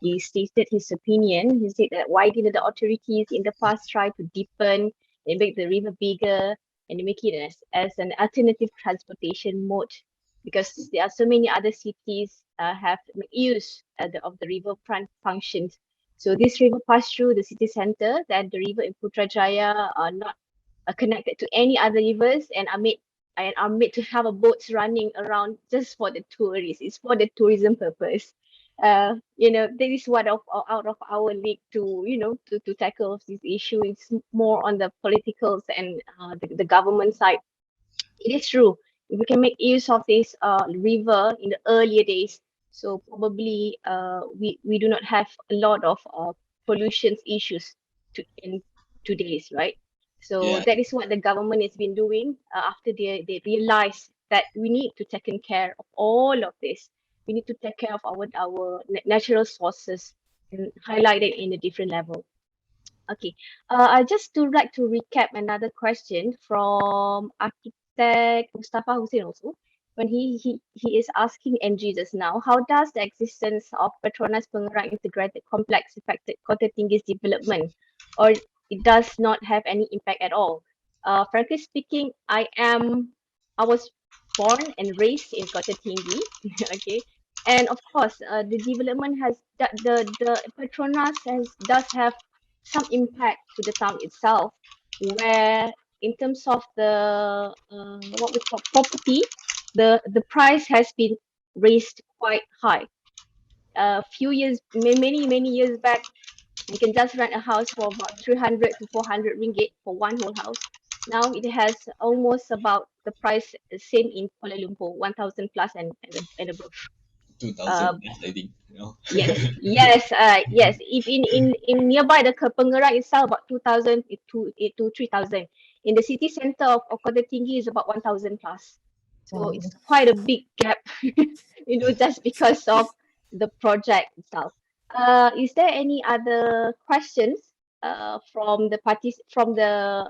He stated his opinion. He said that why did the authorities in the past try to deepen and make the river bigger and make it as an alternative transportation mode? Because there are so many other cities have made use of the riverfront functions. So this river passed through the city center, then the river in Putrajaya are not connected to any other rivers and are made to have a boats running around just for the tourists. It's for the tourism purpose. That is what out of our league to to tackle this issue. It's more on the politicals and the government side. It is true. If we can make use of this river in the earlier days, so probably we do not have a lot of pollution issues in today's, right? So Yeah, that is what the government has been doing after they realize that we need to take care of all of this. We need to take care of our natural sources and highlight it in a different level. Okay. I just to like to recap another question from architect Mustafa Hussein also. When he is asking NG just now, how does the existence of Petronas Pengerang integrated complex affected Kota Tinggi's development, or it does not have any impact at all? Frankly speaking, I was born and raised in Kota Tinggi, okay, and of course, the development has the Petronas does have some impact to the town itself, where in terms of the what we call property, the price has been raised quite high. A few years, many years back, you can just rent a house for about 300 to 400 ringgit for one whole house. Now it has almost about the price same in Kuala Lumpur, 1,000 plus and above. 2000 plus, I think. Yes. If in nearby the Pengerang itself, about 2,000 to 3,000. In the city center of Kota Tinggi is about 1,000 plus. So it's quite a big gap, just because of the project itself. Is there any other questions from the parties from the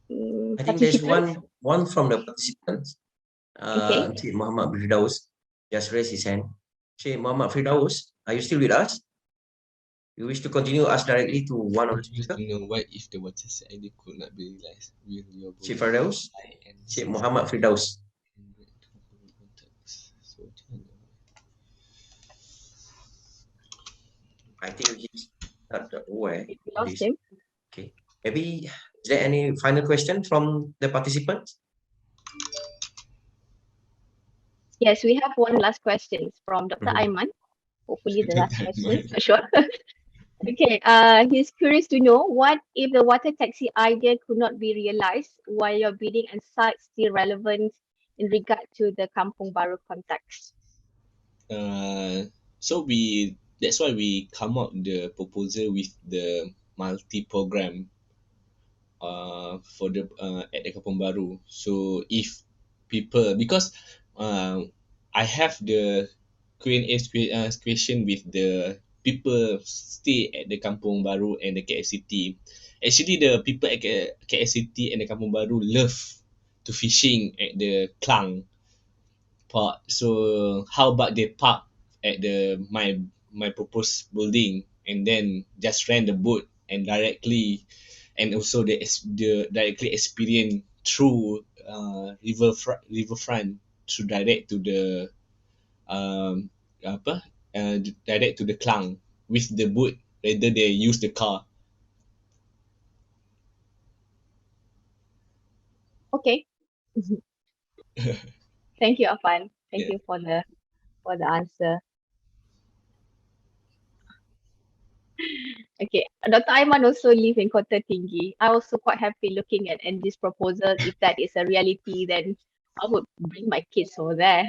I think there's participants? one from the participants. Okay. Encik Muhammad Firdaus just raised his hand. Encik Muhammad Firdaus, are you still with us? You wish to continue, ask directly to one of the I wish speakers? to know what if the water idea could not be realized with your Encik Firdaus? Encik Muhammad Firdaus. So, I think he's not aware We of lost this. him. Okay. Maybe, is there any final question from the participants? Yes, we have one last question from Dr. Mhm. Aiman. Hopefully the last question. Sure. Okay. He's curious to know what if the water taxi idea could not be realized while your bidding and site still relevant in regard to the Kampung Baru context. So that's why we come up the proposal with the multi-program for the at the Kampung Baru. So if people, because I have the Q&A question with the people stay at the Kampung Baru and the KLCT. Actually, the people at KLCT and the Kampung Baru love to fishing at the Klang park. So how about they park at the my proposed building and then just rent the boat and directly, and also the directly experience through riverfront to direct to the um apa direct to the Klang with the boat rather they use the car. Okay. Thank you, Afan. Thank Yeah. you for the answer. Okay, Dr. Aiman also live in Kota Tinggi. I also quite happy looking at Angie's proposal. If that is a reality, then I would bring my kids over there.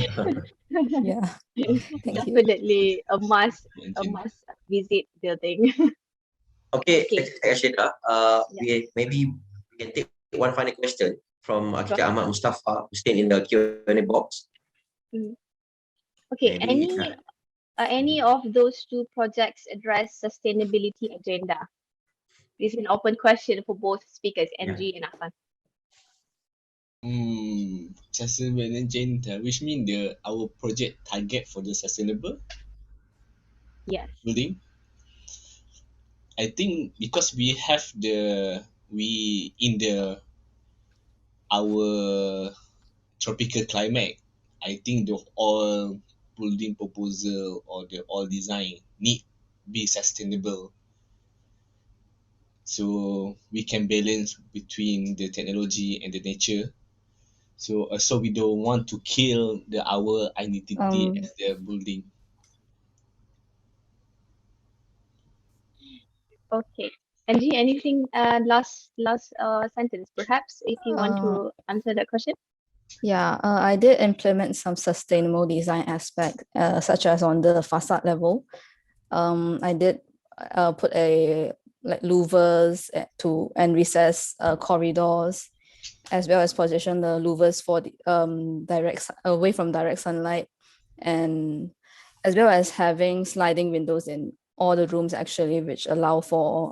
Yeah, thank you. Definitely a must visit building. Okay, Okay. Ashida, maybe we can take one final question from Architect Ahmad Mustafa, who stayed in the Q&A box. Okay, Maybe, any of those two projects address sustainability agenda? This is an open question for both speakers, NG and Afan. Sustainable agenda, which mean our project target for the sustainable building. I think because we have in our tropical climate, I think the all building proposal or the all design need be sustainable. So we can balance between the technology and the nature. So we don't want to kill our identity as the building. Okay. Angie, anything last sentence perhaps if you want to answer that question? Yeah, I did implement some sustainable design aspect, such as on the facade level. I did put like louvers and recessed corridors, as well as position the louvers for the away from direct sunlight, and as well as having sliding windows in all the rooms actually, which allow for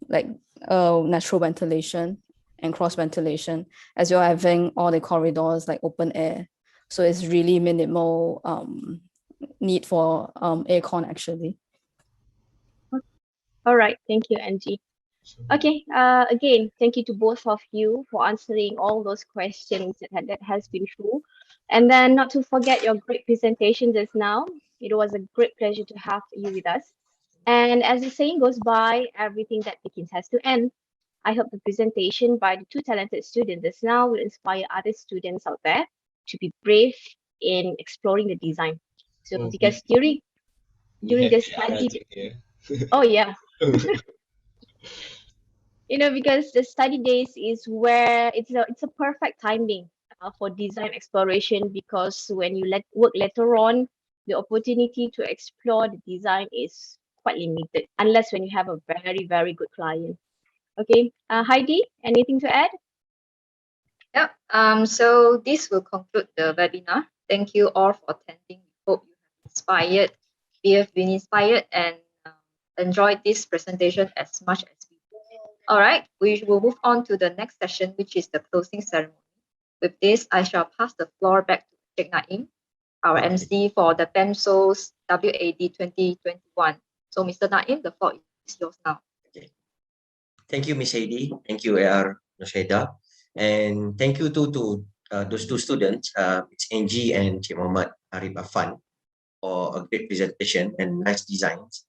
like natural ventilation and cross ventilation, as well as having all the corridors like open air. So it's really minimal need for aircon actually. All right, thank you, Angie. Okay, again, thank you to both of you for answering all those questions that has been through. And then not to forget your great presentation just now. It was a great pleasure to have you with us. And as the saying goes by, everything that begins has to end. I hope the presentation by the two talented students just now will inspire other students out there to be brave in exploring the design. So because during this study, oh yeah, because the study days is where it's a perfect timing for design exploration, because when you work later on, the opportunity to explore the design is quite limited, unless when you have a very, very good client. Okay, Heidi, anything to add? Yeah. So this will conclude the webinar. Thank you all for attending. We hope you have inspired. We have been inspired and enjoyed this presentation as much as we do. All right, we will move on to the next session, which is the closing ceremony. With this, I shall pass the floor back to Sheikh Naim, our MC for the PAMSo's WAD 2021. So, Mr. Naim, the floor is yours now. Okay. Thank you, Miss Heidi. Thank you, AR Nosheda. And thank you to those two students, it's Angie and Cik Muhammad Arif Afan, for a great presentation and nice designs.